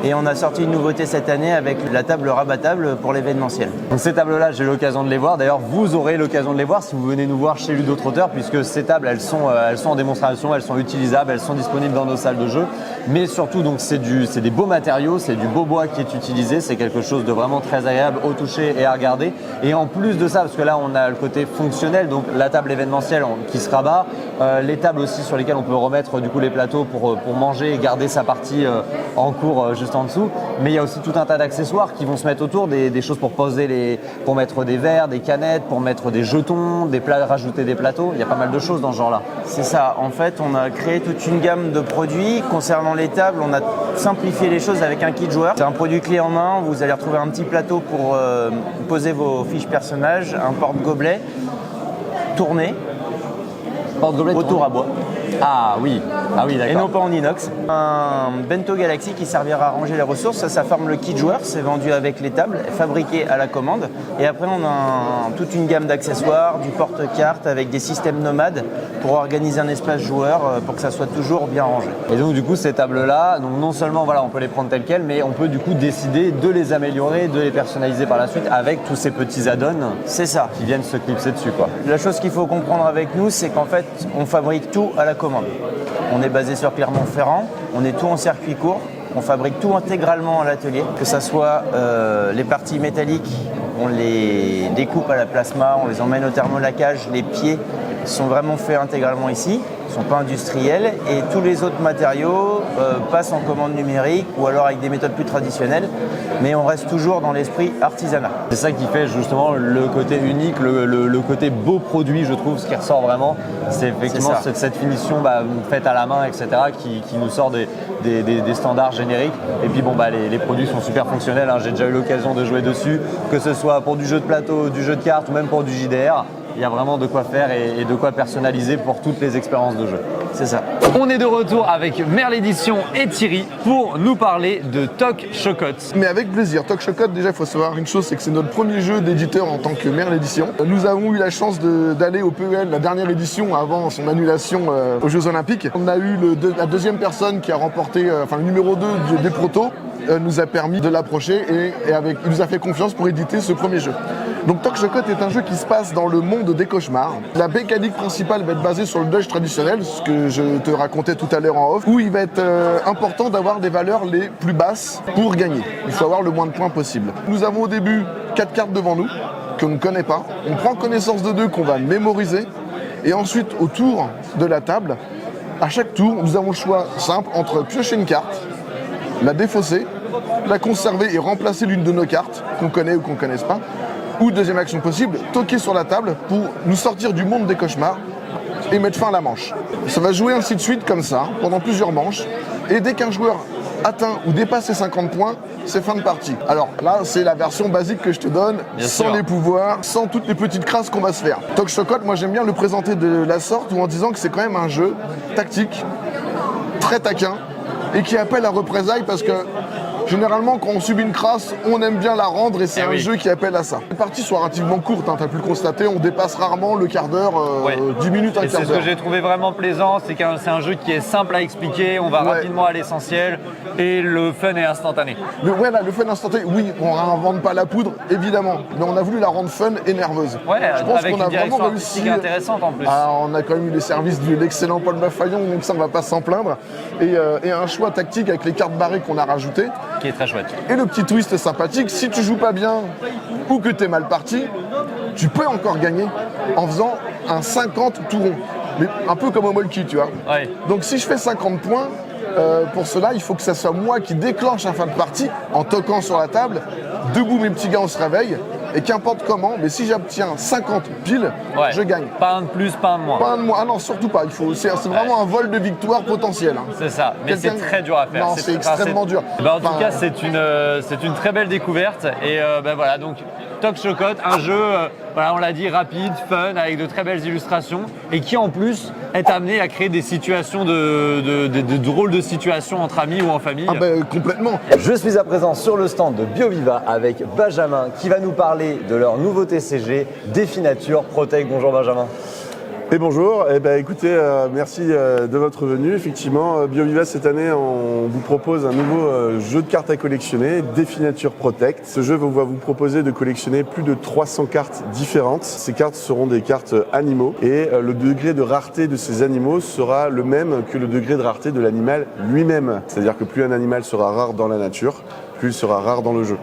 Et on a sorti une nouveauté cette année avec la table rabattable pour l'événementiel. Donc ces tables-là, j'ai eu l'occasion de les voir. D'ailleurs, vous aurez l'occasion de les voir si vous venez nous voir chez Ludo-Trotteur, puisque ces tables, elles sont en démonstration, elles sont utilisables, elles sont disponibles dans nos salles de jeu. Mais surtout, donc c'est des beaux matériaux, c'est du beau bois qui est utilisé. C'est quelque chose de vraiment très agréable au toucher et à regarder. Et en plus de ça, parce que là, on a le côté fonctionnel, donc la table événementielle qui se rabat, les tables aussi sur lesquelles on peut remettre du coup les plateaux pour manger et garder sa partie en cours juste en dessous. Mais il y a aussi tout un tas d'accessoires qui vont se mettre autour, des choses pour poser pour mettre des verres, des canettes, pour mettre des jetons, rajouter des plateaux. Il y a pas mal de choses dans ce genre-là. C'est ça. En fait, on a créé toute une gamme de produits. Concernant les tables, on a simplifié les choses avec un kit joueur. C'est un produit clé en main. Vous allez retrouver un petit plateau pour poser vos fiches personnages, un porte-gobelet tourné, autour à bois. Ah oui, d'accord. Et non pas en inox. Un bento Galaxy qui servira à ranger les ressources, ça forme le kit joueur, c'est vendu avec les tables, fabriqué à la commande. Et après on a toute une gamme d'accessoires, du porte-cartes avec des systèmes nomades pour organiser un espace joueur pour que ça soit toujours bien rangé. Et donc du coup ces tables-là, donc non seulement voilà, on peut les prendre telles quelles, mais on peut du coup décider de les améliorer, de les personnaliser par la suite avec tous ces petits add-ons. C'est ça. Qui viennent se clipser dessus quoi. La chose qu'il faut comprendre avec nous, c'est qu'en fait on fabrique tout à la commande. On est basé sur Clermont-Ferrand, on est tout en circuit court, on fabrique tout intégralement à l'atelier, que ce soit les parties métalliques, on les découpe à la plasma, on les emmène au thermolacage, les pieds sont vraiment faits intégralement ici, ne sont pas industriels, et tous les autres matériaux passent en commande numérique ou alors avec des méthodes plus traditionnelles, mais on reste toujours dans l'esprit artisanat. C'est ça qui fait justement le côté unique, le côté beau produit, je trouve, ce qui ressort vraiment, c'est effectivement cette finition faite à la main, etc., qui nous sort des standards génériques. Et puis les produits sont super fonctionnels, hein. J'ai déjà eu l'occasion de jouer dessus, que ce soit pour du jeu de plateau, du jeu de cartes ou même pour du JDR. Il y a vraiment de quoi faire et de quoi personnaliser pour toutes les expériences de jeu. C'est ça. On est de retour avec Merle Édition et Thierry pour nous parler de Toc Chocotte. Mais avec plaisir. Toc Chocotte, déjà, il faut savoir une chose, c'est que c'est notre premier jeu d'éditeur en tant que Merle Édition. Nous avons eu la chance d'aller au PEL, la dernière édition, avant son annulation aux Jeux Olympiques. On a eu la deuxième personne qui a remporté, le numéro 2 des protos, nous a permis de l'approcher et il nous a fait confiance pour éditer ce premier jeu. Donc Toc Chocotte est un jeu qui se passe dans le monde des cauchemars. La mécanique principale va être basée sur le dodge traditionnel, ce que je te racontais tout à l'heure en off, où il va être important d'avoir des valeurs les plus basses pour gagner. Il faut avoir le moins de points possible. Nous avons au début 4 cartes devant nous, qu'on ne connaît pas. On prend connaissance de 2 qu'on va mémoriser. Et ensuite, au tour de la table, à chaque tour, nous avons le choix simple entre piocher une carte, la défausser, la conserver et remplacer l'une de nos cartes, qu'on connaît ou qu'on ne connaisse pas, ou deuxième action possible, toquer sur la table pour nous sortir du monde des cauchemars et mettre fin à la manche. Ça va jouer ainsi de suite comme ça, pendant plusieurs manches, et dès qu'un joueur atteint ou dépasse les 50 points, c'est fin de partie. Alors là, c'est la version basique que je te donne, sans les pouvoirs, sans toutes les petites crasses qu'on va se faire. Toc Chocotte, moi j'aime bien le présenter de la sorte, ou en disant que c'est quand même un jeu tactique, très taquin, et qui appelle à représailles parce que généralement, quand on subit une crasse, on aime bien la rendre et c'est un jeu qui appelle à ça. Les parties sont relativement courtes, tu as pu le constater, on dépasse rarement le quart d'heure, 10 minutes, un quart d'heure. C'est ce que j'ai trouvé vraiment plaisant, c'est que c'est un jeu qui est simple à expliquer, on va rapidement à l'essentiel et le fun est instantané. Le fun instantané, oui, on ne réinvente pas la poudre, évidemment, mais on a voulu la rendre fun et nerveuse. Ouais, je pense avec qu'on a une direction vraiment artistique réussi. Intéressante en plus. On a quand même eu les services de l'excellent Paul Mafaillon, donc ça on va pas s'en plaindre. Et un choix tactique avec les cartes barrées qu'on a rajoutées. Qui est très chouette. Et le petit twist sympathique, si tu joues pas bien ou que tu es mal parti, tu peux encore gagner en faisant un 50 tout rond. Mais un peu comme au molki, tu vois. Ouais. Donc si je fais 50 points, pour cela, il faut que ce soit moi qui déclenche la fin de partie en toquant sur la table. Debout, mes petits gars, on se réveille. Et qu'importe comment, mais si j'obtiens 50 piles, je gagne. Pas un de plus, pas un de moins. Pas un de moins. Ah non, surtout pas. C'est vraiment un vol de victoire potentiel. C'est ça, mais c'est très dur à faire. Non, c'est extrêmement dur. En tout cas, c'est une très belle découverte. Et voilà, donc Toc Chocotte, un jeu, on l'a dit, rapide, fun, avec de très belles illustrations, et qui en plus est amené à créer des situations de drôles de situations entre amis ou en famille. Complètement. Je suis à présent sur le stand de BioViva avec Benjamin qui va nous parler de leur nouveau TCG Définature Protect. Bonjour Benjamin. Et bonjour, écoutez, merci de votre venue. Effectivement, BioViva cette année, on vous propose un nouveau jeu de cartes à collectionner, Définature Protect. Ce jeu va vous proposer de collectionner plus de 300 cartes différentes. Ces cartes seront des cartes animaux et le degré de rareté de ces animaux sera le même que le degré de rareté de l'animal lui-même. C'est-à-dire que plus un animal sera rare dans la nature, plus il sera rare dans le jeu.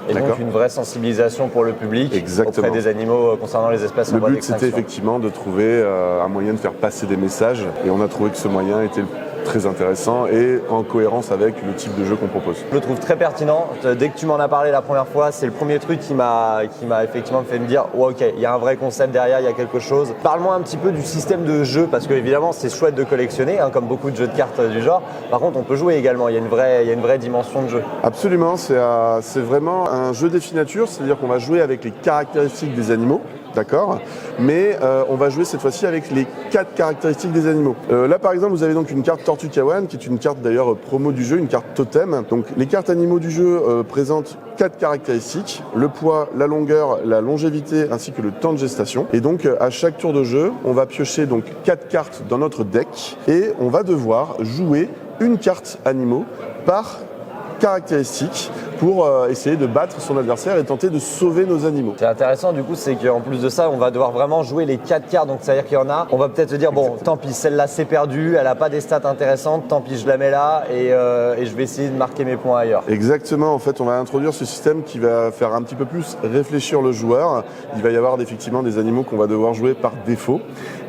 Et donc une vraie sensibilisation pour le public auprès des animaux concernant les espèces en voie d'extinction. Le but, c'était effectivement de trouver un moyen de faire passer des messages et on a trouvé que ce moyen était très intéressant et en cohérence avec le type de jeu qu'on propose. Je le trouve très pertinent. Dès que tu m'en as parlé la première fois, c'est le premier truc qui m'a effectivement fait me dire ok, il y a un vrai concept derrière, il y a quelque chose. Parle-moi un petit peu du système de jeu parce que évidemment c'est chouette de collectionner, comme beaucoup de jeux de cartes du genre. Par contre, on peut jouer également. Il y a une vraie dimension de jeu. Absolument, c'est vraiment un jeu définature, c'est-à-dire qu'on va jouer avec les caractéristiques des animaux. D'accord, mais on va jouer cette fois-ci avec les 4 caractéristiques des animaux. Là par exemple vous avez donc une carte Tortue Kawan qui est une carte d'ailleurs promo du jeu, une carte totem. Donc les cartes animaux du jeu présentent 4 caractéristiques, le poids, la longueur, la longévité ainsi que le temps de gestation. Et donc à chaque tour de jeu on va piocher donc 4 cartes dans notre deck et on va devoir jouer une carte animaux par caractéristique pour essayer de battre son adversaire et tenter de sauver nos animaux. C'est intéressant du coup, c'est qu'en plus de ça, on va devoir vraiment jouer les 4 cartes, donc c'est-à-dire qu'il y en a, on va peut-être se dire bon, tant pis, celle-là c'est perdu, elle n'a pas des stats intéressantes, tant pis je la mets là et je vais essayer de marquer mes points ailleurs. Exactement, en fait on va introduire ce système qui va faire un petit peu plus réfléchir le joueur. Il va y avoir effectivement des animaux qu'on va devoir jouer par défaut,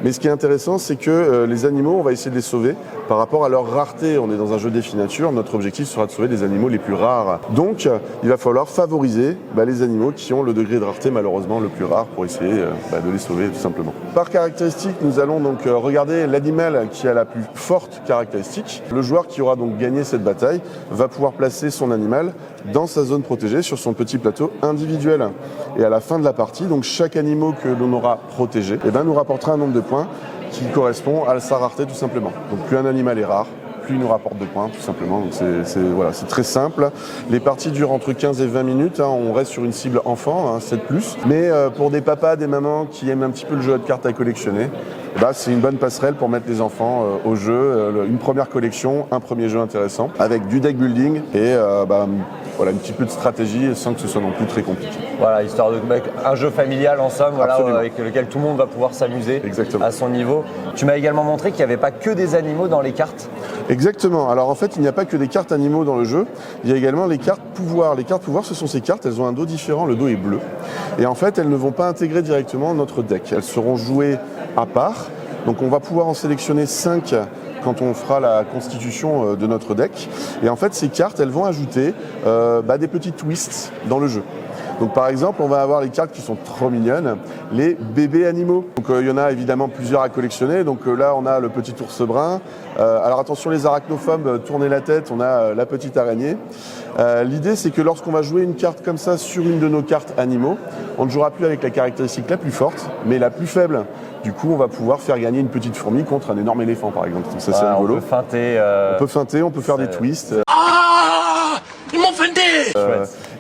mais ce qui est intéressant c'est que les animaux, on va essayer de les sauver par rapport à leur rareté. On est dans un jeu définature, notre objectif sera de sauver des animaux animaux les plus rares. Donc, il va falloir favoriser les animaux qui ont le degré de rareté malheureusement le plus rare pour essayer de les sauver tout simplement. Par caractéristique, nous allons donc regarder l'animal qui a la plus forte caractéristique. Le joueur qui aura donc gagné cette bataille va pouvoir placer son animal dans sa zone protégée sur son petit plateau individuel. Et à la fin de la partie, donc chaque animal que l'on aura protégé nous rapportera un nombre de points qui correspond à sa rareté tout simplement. Donc plus un animal est rare, plus il nous rapporte de points tout simplement. Donc c'est très simple. Les parties durent entre 15 et 20 minutes. On reste sur une cible enfant, 7+. Mais pour des papas, des mamans qui aiment un petit peu le jeu de cartes à collectionner, c'est une bonne passerelle pour mettre les enfants au jeu. Une première collection, un premier jeu intéressant avec du deck building et un petit peu de stratégie sans que ce soit non plus très compliqué. Voilà, histoire de un jeu familial en somme, avec lequel tout le monde va pouvoir s'amuser à son niveau. Tu m'as également montré qu'il n'y avait pas que des animaux dans les cartes. Exactement. Alors en fait, il n'y a pas que des cartes animaux dans le jeu. Il y a également les cartes pouvoir. Les cartes pouvoir, ce sont ces cartes. Elles ont un dos différent. Le dos est bleu. Et en fait, elles ne vont pas intégrer directement notre deck. Elles seront jouées à part. Donc on va pouvoir en sélectionner 5 quand on fera la constitution de notre deck. Et en fait, ces cartes, elles vont ajouter des petits twists dans le jeu. Donc par exemple, on va avoir les cartes qui sont trop mignonnes, les bébés animaux. Donc il y en a évidemment plusieurs à collectionner. Donc là, on a le petit ours brun. Alors attention les arachnophobes, tournez la tête, on a la petite araignée. L'idée, c'est que lorsqu'on va jouer une carte comme ça sur une de nos cartes animaux, on ne jouera plus avec la caractéristique la plus forte, mais la plus faible. Du coup, on va pouvoir faire gagner une petite fourmi contre un énorme éléphant, par exemple. Donc ça, c'est rigolo. On peut feinter. On peut faire des twists. Ils m'ont feinté.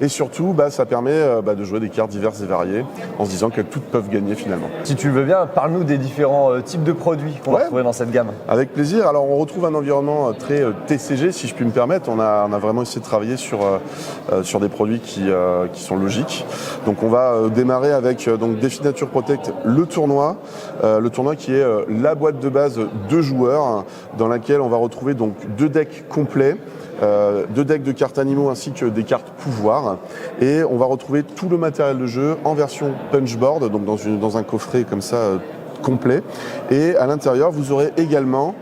Et surtout, ça permet de jouer des cartes diverses et variées en se disant qu'elles toutes peuvent gagner finalement. Si tu le veux bien, parle-nous des différents types de produits qu'on va trouver dans cette gamme. Avec plaisir. Alors, on retrouve un environnement très TCG, si je puis me permettre. On a vraiment essayé de travailler sur des produits qui sont logiques. Donc, on va démarrer avec Definiture Protect, le tournoi qui est la boîte de base de joueurs dans laquelle on va retrouver donc 2 decks complets. 2 decks de cartes animaux ainsi que des cartes pouvoir, et on va retrouver tout le matériel de jeu en version punchboard, donc dans un coffret comme ça complet, et à l'intérieur vous aurez également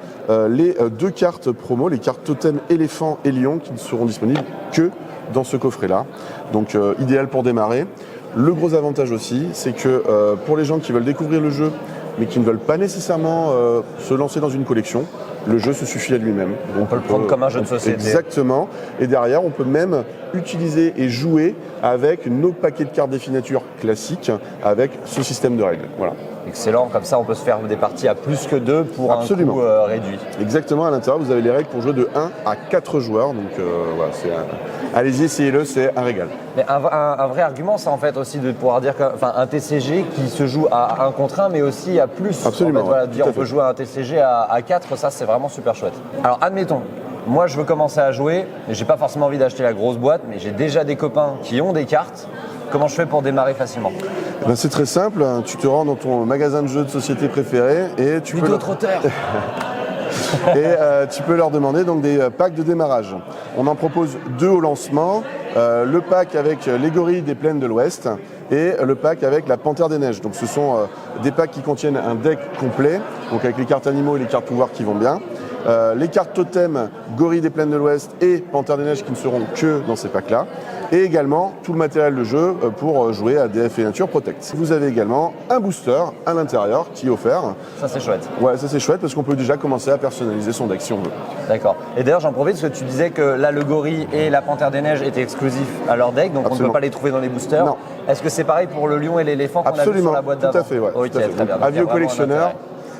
les 2 cartes promo, les cartes totem éléphant et lion, qui ne seront disponibles que dans ce coffret là, donc idéal pour démarrer. Le gros avantage aussi, c'est que pour les gens qui veulent découvrir le jeu mais qui ne veulent pas nécessairement se lancer dans une collection, le jeu se suffit à lui-même. On peut le prendre comme un jeu de société. Exactement. Et derrière, on peut même utiliser et jouer avec nos paquets de cartes définitures classiques avec ce système de règles. Voilà. Excellent, comme ça on peut se faire des parties à plus que 2 pour un coût réduit. Exactement, à l'intérieur vous avez les règles pour jouer de 1 à 4 joueurs, donc allez-y, essayez-le, c'est un régal. Mais un vrai argument, ça en fait aussi de pouvoir dire qu'un TCG qui se joue à 1 contre 1 mais aussi à plus. Absolument. En fait, dire on peut jouer à un TCG à 4, ça c'est vraiment super chouette. Alors admettons, moi je veux commencer à jouer, mais j'ai pas forcément envie d'acheter la grosse boîte, mais j'ai déjà des copains qui ont des cartes. Comment je fais pour démarrer facilement ? C'est très simple, tu te rends dans ton magasin de jeux de société préféré et tu peux tu peux leur demander donc des packs de démarrage. On en propose 2 au lancement, le pack avec les gorilles des plaines de l'Ouest et le pack avec la panthère des neiges. Donc ce sont des packs qui contiennent un deck complet, donc avec les cartes animaux et les cartes pouvoir qui vont bien. Les cartes totem, gorilles des plaines de l'Ouest et panthère des neiges qui ne seront que dans ces packs-là. Et également tout le matériel de jeu pour jouer à Definiture Protect. Vous avez également un booster à l'intérieur qui est offert. Ça c'est chouette. Ouais, ça c'est chouette parce qu'on peut déjà commencer à personnaliser son deck si on veut. D'accord. Et d'ailleurs j'en profite parce que tu disais que là le gorille et la panthère des neiges étaient exclusifs à leur deck, donc Absolument. on ne peut pas les trouver dans les boosters. Non. Est-ce que c'est pareil pour le lion et l'éléphant qu'on a vu sur la boîte d'avant ? Tout à fait, ouais. Ok, tout à fait. très bien. Avis aux collectionneurs,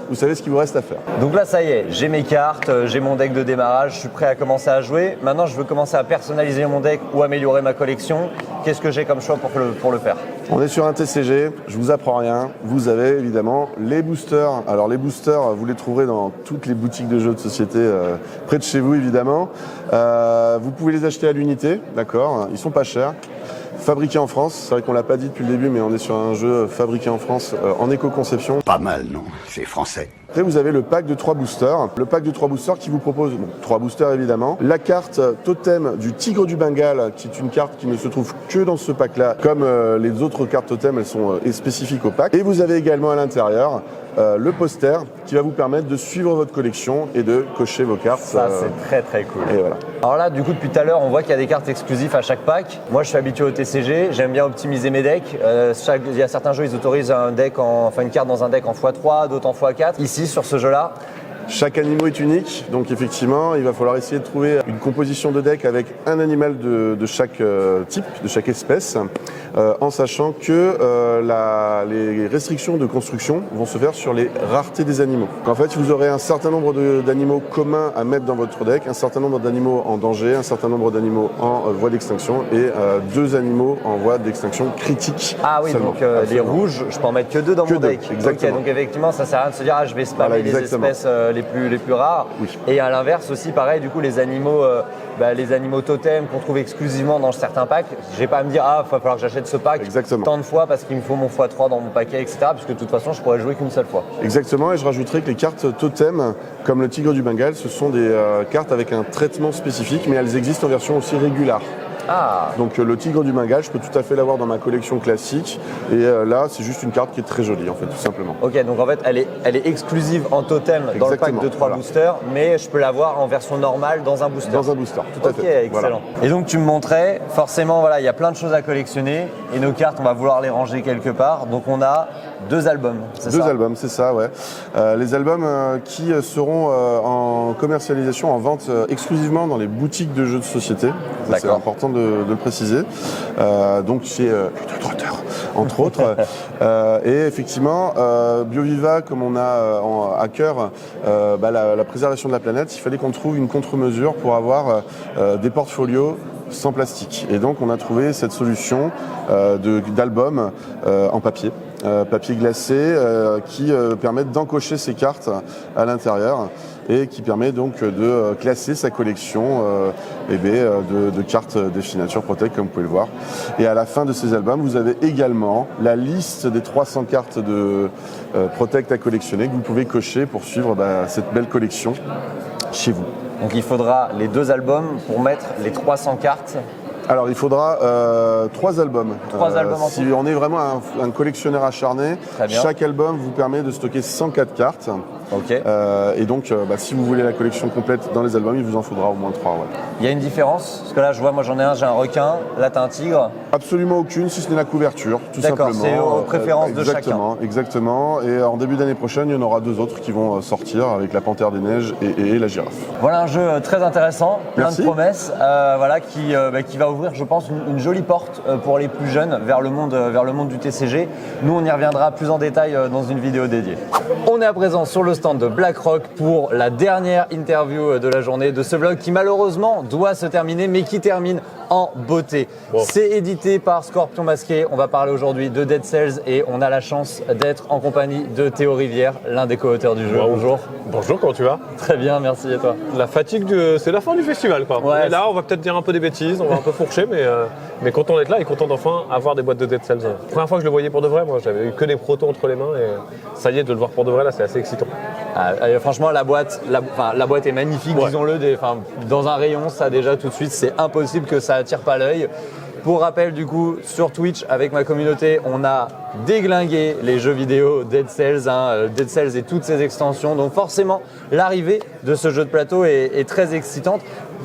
vous savez ce qu'il vous reste à faire. Donc là, ça y est, j'ai mes cartes, j'ai mon deck de démarrage, je suis prêt à commencer à jouer. Maintenant, je veux commencer à personnaliser mon deck ou améliorer ma collection. Qu'est-ce que j'ai comme choix pour le faire ? On est sur un TCG, je vous apprends rien. Vous avez évidemment les boosters. Alors les boosters, vous les trouverez dans toutes les boutiques de jeux de société près de chez vous, évidemment. Vous pouvez les acheter à l'unité, d'accord ? Ils sont pas chers. Fabriqué en France, c'est vrai qu'on l'a pas dit depuis le début, mais on est sur un jeu fabriqué en France en éco-conception. Pas mal, non ? C'est français. Après, vous avez le pack de 3 boosters. Le pack de 3 boosters qui vous propose 3 boosters évidemment. La carte totem du Tigre du Bengale, qui est une carte qui ne se trouve que dans ce pack-là. Comme les autres cartes totem, elles sont spécifiques au pack. Et vous avez également à l'intérieur le poster qui va vous permettre de suivre votre collection et de cocher vos cartes. Ça, c'est très très cool. Et voilà. Alors là, du coup, depuis tout à l'heure, on voit qu'il y a des cartes exclusives à chaque pack. Moi, je suis habitué au TCG, j'aime bien optimiser mes decks. Il y a certains jeux, ils autorisent une carte dans un deck en x3, d'autres en x4. Ici, sur ce jeu-là, chaque animal est unique, donc effectivement, il va falloir essayer de trouver une composition de deck avec un animal de chaque type, de chaque espèce, en sachant que les restrictions de construction vont se faire sur les raretés des animaux. En fait, vous aurez un certain nombre d'animaux communs à mettre dans votre deck, un certain nombre d'animaux en danger, un certain nombre d'animaux en voie d'extinction et 2 animaux en voie d'extinction critique. Ah oui, seulement. donc les rouges, je peux en mettre que 2 dans mon deck. Exactement. Donc effectivement, ça sert à rien de se dire je vais spammer les espèces les plus rares. Oui. Et à l'inverse aussi, pareil, du coup, les animaux totems qu'on trouve exclusivement dans certains packs, j'ai pas à me dire il va falloir que j'achète ce pack tant de fois parce qu'il me faut mon x3 dans mon paquet, etc. Puisque de toute façon, je pourrais jouer qu'une seule fois. Exactement, et je rajouterais que les cartes totem, comme le Tigre du Bengale, ce sont des cartes avec un traitement spécifique, mais elles existent en version aussi régulière. Ah. Donc le Tigre du Bengale, je peux tout à fait l'avoir dans ma collection classique. Et là, c'est juste une carte qui est très jolie, en fait, tout simplement. Ok, donc en fait, elle est exclusive en totem dans le pack de 3 boosters, mais je peux l'avoir en version normale dans un booster. Dans un booster, tout à fait. Ok, excellent. Voilà. Et donc tu me montrais, forcément, il y a plein de choses à collectionner. Et nos cartes, on va vouloir les ranger quelque part. Donc on a 2 albums, c'est ça ? 2 albums, c'est ça, ouais. Les albums qui seront en commercialisation, en vente exclusivement dans les boutiques de jeux de société. Ça, c'est important de le préciser. Donc chez Trotter, entre autres. Et effectivement, BioViva, comme on a à cœur la préservation de la planète, il fallait qu'on trouve une contre-mesure pour avoir des portfolios sans plastique. Et donc on a trouvé cette solution d'albums en papier. Papier glacé qui permettent d'encocher ces cartes à l'intérieur et qui permet donc de classer sa collection de cartes Definature Protect, comme vous pouvez le voir. Et à la fin de ces albums, vous avez également la liste des 300 cartes de Protect à collectionner que vous pouvez cocher pour suivre cette belle collection chez vous. Donc il faudra les 2 albums pour mettre les 300 cartes. Alors il faudra 3 albums. 3 albums en tout. Si on est vraiment un collectionneur acharné, chaque album vous permet de stocker 104 cartes. Ok. Et donc si vous voulez la collection complète dans les albums, il vous en faudra au moins 3. Ouais. Il y a une différence ? Parce que là je vois, moi j'en ai un, j'ai un requin, là t'as un tigre. Absolument aucune, si ce n'est la couverture, tout simplement. D'accord, c'est aux préférences de chacun. Exactement. Et en début d'année prochaine, il y en aura 2 autres qui vont sortir avec la Panthère des Neiges et la Girafe. Voilà un jeu très intéressant, plein Merci. de promesses, qui va ouvrir, je pense, une jolie porte pour les plus jeunes vers le monde du TCG. Nous, on y reviendra plus en détail dans une vidéo dédiée. On est à présent sur le stand de BlackRock pour la dernière interview de la journée de ce vlog qui malheureusement doit se terminer, mais qui termine en beauté. Wow. C'est édité par Scorpion Masqué. On va parler aujourd'hui de Dead Cells et on a la chance d'être en compagnie de Théo Rivière, l'un des co-auteurs du jeu. Wow. Bonjour. Bonjour, comment tu vas ? Très bien, merci, et toi ? La fatigue, c'est la fin du festival, quoi. Ouais, là, on va peut-être dire un peu des bêtises, on va un peu fourcher, mais content d'être là et content d'enfin avoir des boîtes de Dead Cells. Première fois que je le voyais pour de vrai, moi j'avais eu que des protos entre les mains et ça y est, de le voir pour de vrai là, c'est assez excitant. Franchement, la boîte est magnifique, ouais. Disons-le. Dans un rayon, ça déjà tout de suite, c'est impossible que ça attire pas l'œil. Pour rappel, du coup, sur Twitch, avec ma communauté, on a déglingué les jeux vidéo Dead Cells, Dead Cells et toutes ses extensions. Donc forcément, l'arrivée de ce jeu de plateau est très excitante.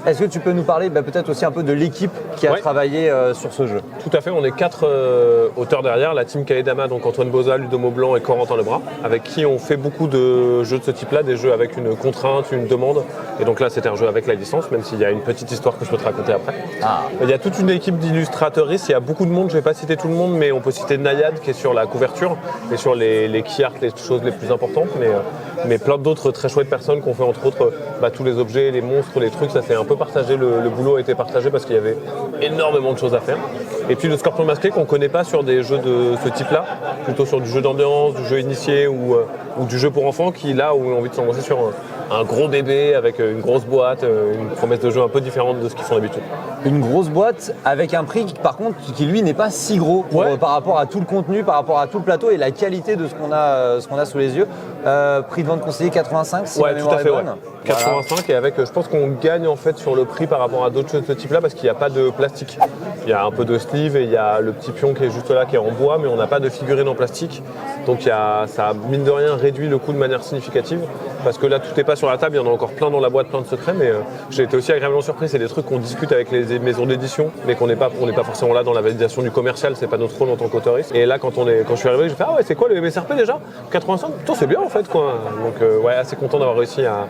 Est-ce que tu peux nous parler peut-être aussi un peu de l'équipe qui a travaillé sur ce jeu ? Tout à fait, on est 4 auteurs derrière, la team Kaedama, donc Antoine Boza, Ludo Maublanc et Corentin Lebras, avec qui on fait beaucoup de jeux de ce type-là, des jeux avec une contrainte, une demande. Et donc là, c'était un jeu avec la licence, même s'il y a une petite histoire que je peux te raconter après. Ah. Il y a toute une équipe d'illustrateuristes, il y a beaucoup de monde, je ne vais pas citer tout le monde, mais on peut citer Nayad qui est sur la couverture et sur les key art, les choses les plus importantes, mais plein d'autres très chouettes personnes qui ont fait entre autres tous les objets, les monstres, les trucs, ça c'est un peu partagé, le boulot a été partagé parce qu'il y avait énormément de choses à faire. Et puis le Scorpion masqué qu'on ne connaît pas sur des jeux de ce type-là, plutôt sur du jeu d'ambiance, du jeu initié ou du jeu pour enfants qui là où on a envie de s'enfoncer sur un gros bébé avec une grosse boîte, une promesse de jeu un peu différente de ce qu'ils font d'habitude. Une grosse boîte avec un prix par contre qui lui n'est pas si gros par rapport à tout le contenu, par rapport à tout le plateau et la qualité de ce qu'on a sous les yeux. Prix de vente conseillé 85 si la mémoire est bonne. 85 et avec, je pense qu'on gagne en fait sur le prix par rapport à d'autres jeux de ce type-là parce qu'il n'y a pas de plastique. Il y a un peu de sleeve et il y a le petit pion qui est juste là qui est en bois, mais on n'a pas de figurine en plastique. Donc ça a mine de rien réduit le coût de manière significative parce que là tout n'est pas sur la table, il y en a encore plein dans la boîte, plein de secrets, mais j'ai été aussi agréablement surpris. C'est des trucs qu'on discute avec les maisons d'édition, mais on n'est pas forcément là dans la validation du commercial, c'est pas notre rôle en tant qu'autoriste. Et là quand je suis arrivé, j'ai fait ah ouais c'est quoi le MSRP déjà 85, putain c'est bien en fait quoi. Donc ouais assez content d'avoir réussi à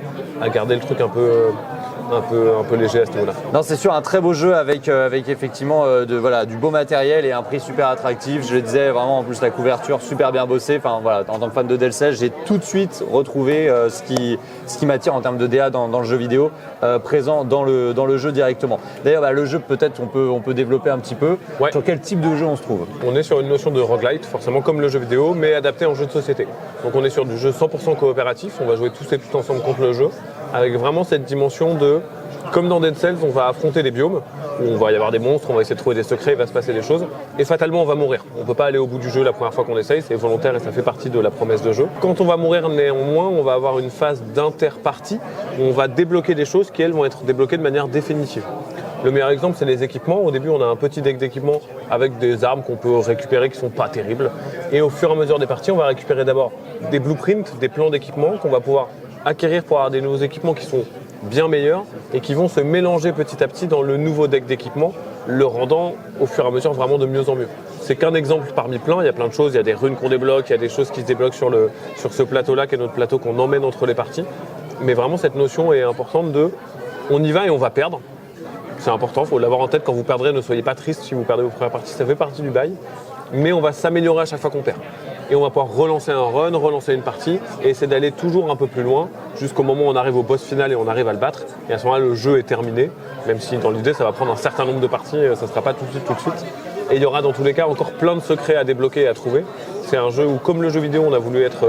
garder le truc un peu léger à ce niveau-là. Non, c'est sûr, un très beau jeu avec effectivement du beau matériel et un prix super attractif. Je le disais, vraiment, en plus, la couverture super bien bossée. Enfin, voilà, en tant que fan de Dead Cells, j'ai tout de suite retrouvé ce qui m'attire en termes de DA dans le jeu vidéo, présent dans le jeu directement. D'ailleurs, le jeu, peut-être, on peut développer un petit peu. Ouais. Sur quel type de jeu on se trouve? On est sur une notion de roguelite, forcément comme le jeu vidéo, mais adapté en jeu de société. Donc, on est sur du jeu 100% coopératif. On va jouer tous et toutes ensemble contre le jeu, avec vraiment cette dimension de, comme dans Dead Cells, on va affronter des biomes, où on va y avoir des monstres, on va essayer de trouver des secrets, il va se passer des choses, et fatalement on va mourir. On ne peut pas aller au bout du jeu la première fois qu'on essaye, c'est volontaire et ça fait partie de la promesse de jeu. Quand on va mourir néanmoins, on va avoir une phase d'inter-partie, où on va débloquer des choses qui elles vont être débloquées de manière définitive. Le meilleur exemple, c'est les équipements. Au début, on a un petit deck d'équipements avec des armes qu'on peut récupérer qui ne sont pas terribles. Et au fur et à mesure des parties, on va récupérer d'abord des blueprints, des plans d'équipements qu'on va pouvoir acquérir pour avoir des nouveaux équipements qui sont bien meilleurs et qui vont se mélanger petit à petit dans le nouveau deck d'équipement, le rendant au fur et à mesure vraiment de mieux en mieux. C'est qu'un exemple parmi plein, il y a plein de choses, il y a des runes qu'on débloque, il y a des choses qui se débloquent sur ce plateau-là qui est notre plateau qu'on emmène entre les parties. Mais vraiment cette notion est importante de on y va et on va perdre. C'est important, il faut l'avoir en tête quand vous perdrez, ne soyez pas triste si vous perdez vos premières parties, ça fait partie du bail. Mais on va s'améliorer à chaque fois qu'on perd. Et on va pouvoir relancer un run, relancer une partie et essayer d'aller toujours un peu plus loin jusqu'au moment où on arrive au boss final et on arrive à le battre. Et à ce moment-là, le jeu est terminé, même si dans l'idée, ça va prendre un certain nombre de parties, ça ne sera pas tout de suite. Et il y aura dans tous les cas encore plein de secrets à débloquer et à trouver. C'est un jeu où, comme le jeu vidéo, on a voulu être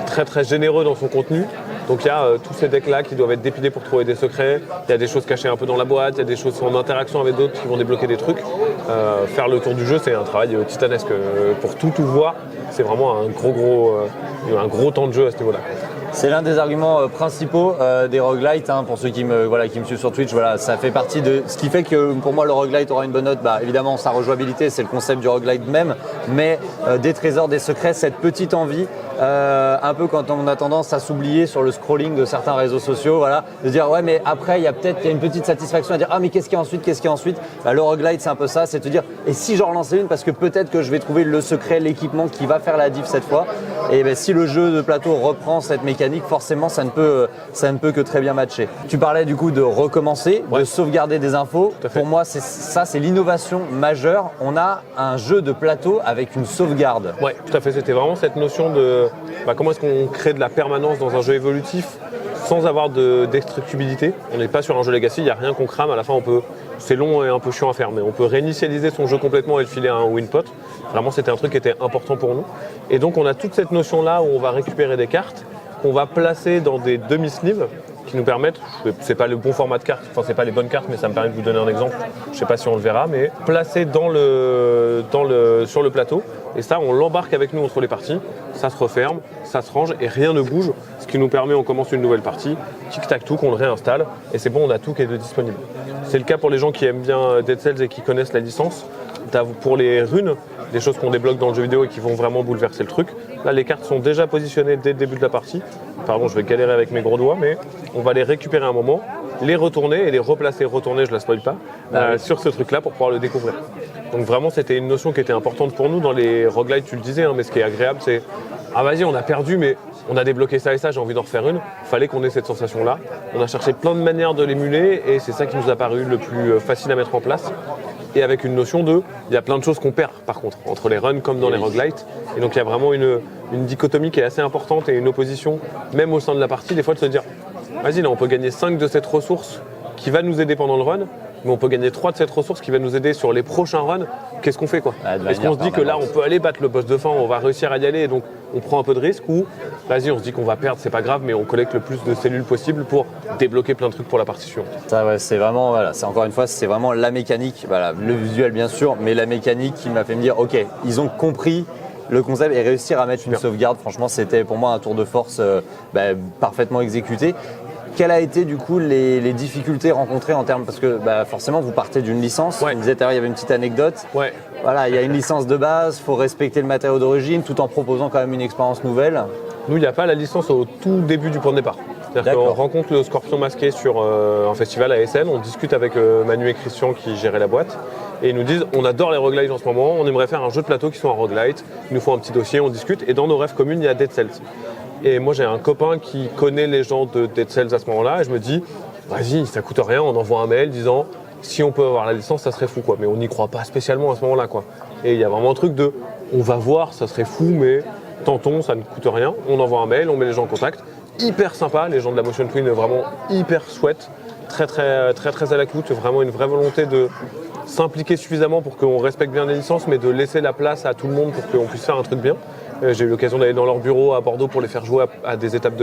très très généreux dans son contenu. Donc il y a tous ces decks-là qui doivent être dépilés pour trouver des secrets. Il y a des choses cachées un peu dans la boîte, il y a des choses en interaction avec d'autres qui vont débloquer des trucs. Faire le tour du jeu, c'est un travail titanesque. Pour tout voir, c'est vraiment un gros temps de jeu à ce niveau-là. C'est l'un des arguments principaux des roguelites, pour ceux qui me suivent sur Twitch. Voilà, ça fait partie de ce qui fait que pour moi le roguelite aura une bonne note. Évidemment, sa rejouabilité, c'est le concept du roguelite même, mais des trésors, des secrets, cette petite envie, un peu quand on a tendance à s'oublier sur le scrolling de certains réseaux sociaux, voilà, de dire ouais mais après il y a une petite satisfaction à dire ah mais qu'est-ce qu'il y a ensuite, le roguelite c'est un peu ça, c'est te dire et si j'en relançais une parce que peut-être que je vais trouver le secret, l'équipement qui va faire la diff cette fois. Et si le jeu de plateau reprend cette mécanique, forcément ça ne peut que très bien matcher. Tu parlais du coup de recommencer, de sauvegarder des infos. Pour moi c'est l'innovation majeure. On a un jeu de plateau avec une sauvegarde. Ouais, tout à fait. C'était vraiment cette notion de comment est-ce qu'on crée de la permanence dans un jeu évolutif sans avoir de destructibilité. On n'est pas sur un jeu legacy, il n'y a rien qu'on crame. À la fin, c'est long et un peu chiant à faire, mais on peut réinitialiser son jeu complètement et le filer à un winpot. Vraiment, c'était un truc qui était important pour nous. Et donc, on a toute cette notion-là où on va récupérer des cartes qu'on va placer dans des demi-sleeves qui nous permettent, c'est pas le bon format de carte, c'est pas les bonnes cartes, mais ça me permet de vous donner un exemple. Je sais pas si on le verra, mais placé sur le plateau. Et ça, on l'embarque avec nous entre les parties. Ça se referme, ça se range et rien ne bouge. Ce qui nous permet, on commence une nouvelle partie, tic-tac-touc, on le réinstalle et c'est bon, on a tout qui est disponible. C'est le cas pour les gens qui aiment bien Dead Cells et qui connaissent la licence. Pour les runes, des choses qu'on débloque dans le jeu vidéo et qui vont vraiment bouleverser le truc. Là, les cartes sont déjà positionnées dès le début de la partie. Pardon, je vais galérer avec mes gros doigts, mais on va les récupérer un moment, les retourner et les replacer, je la spoil pas, sur ce truc-là pour pouvoir le découvrir. Donc vraiment, c'était une notion qui était importante pour nous dans les roguelites, tu le disais, mais ce qui est agréable, c'est ah vas-y, on a perdu, mais on a débloqué ça et ça, j'ai envie d'en refaire une. Fallait qu'on ait cette sensation-là. On a cherché plein de manières de l'émuler et c'est ça qui nous a paru le plus facile à mettre en place. Et avec une notion il y a plein de choses qu'on perd par contre, entre les runs comme dans les roguelites. Et donc il y a vraiment une dichotomie qui est assez importante et une opposition, même au sein de la partie, des fois de se dire, vas-y là on peut gagner 5 de cette ressource qui va nous aider pendant le run, mais on peut gagner 3 de cette ressource qui va nous aider sur les prochains runs. Qu'est-ce qu'on fait quoi? Est-ce qu'on se dit que là on peut aller battre le boss de fin, on va réussir à y aller et donc on prend un peu de risque, ou vas-y on se dit qu'on va perdre, c'est pas grave, mais on collecte le plus de cellules possible pour débloquer plein de trucs pour la partie suivante. Ça, ouais, c'est vraiment, voilà, c'est encore une fois, c'est vraiment la mécanique, voilà, le visuel bien sûr, mais la mécanique qui m'a fait me dire, ok, ils ont compris le concept et réussir à mettre une sauvegarde. Franchement, c'était pour moi un tour de force parfaitement exécuté. Quelles a été du coup les difficultés rencontrées en termes, parce que forcément vous partez d'une licence, Ouais. on disait tout à l'heure il y avait une petite anecdote, Ouais. voilà, il y a une licence de base, il faut respecter le matériau d'origine tout en proposant quand même une expérience nouvelle. Nous, il n'y a pas la licence au tout début du point de départ. C'est-à-dire qu'on rencontre le Scorpion masqué sur un festival à Essen, on discute avec Manu et Christian qui géraient la boîte, et ils nous disent on adore les roguelites en ce moment, on aimerait faire un jeu de plateau qui soit un roguelite, ils nous font un petit dossier, on discute, et dans nos rêves communs, il y a Dead Cells. Et moi j'ai un copain qui connaît les gens de Dead Cells à ce moment-là, et je me dis vas-y, ça coûte rien, on envoie un mail disant si on peut avoir la licence, ça serait fou quoi. Mais on n'y croit pas spécialement à ce moment-là quoi. Et il y a vraiment un truc de on va voir, ça serait fou, mais tentons, ça ne coûte rien. On envoie un mail, on met les gens en contact. Hyper sympa, les gens de la Motion Twin vraiment hyper chouettes, très à l'écoute, vraiment une vraie volonté de s'impliquer suffisamment pour qu'on respecte bien les licences, mais de laisser la place à tout le monde pour qu'on puisse faire un truc bien. J'ai eu l'occasion d'aller dans leur bureau à Bordeaux pour les faire jouer à des étapes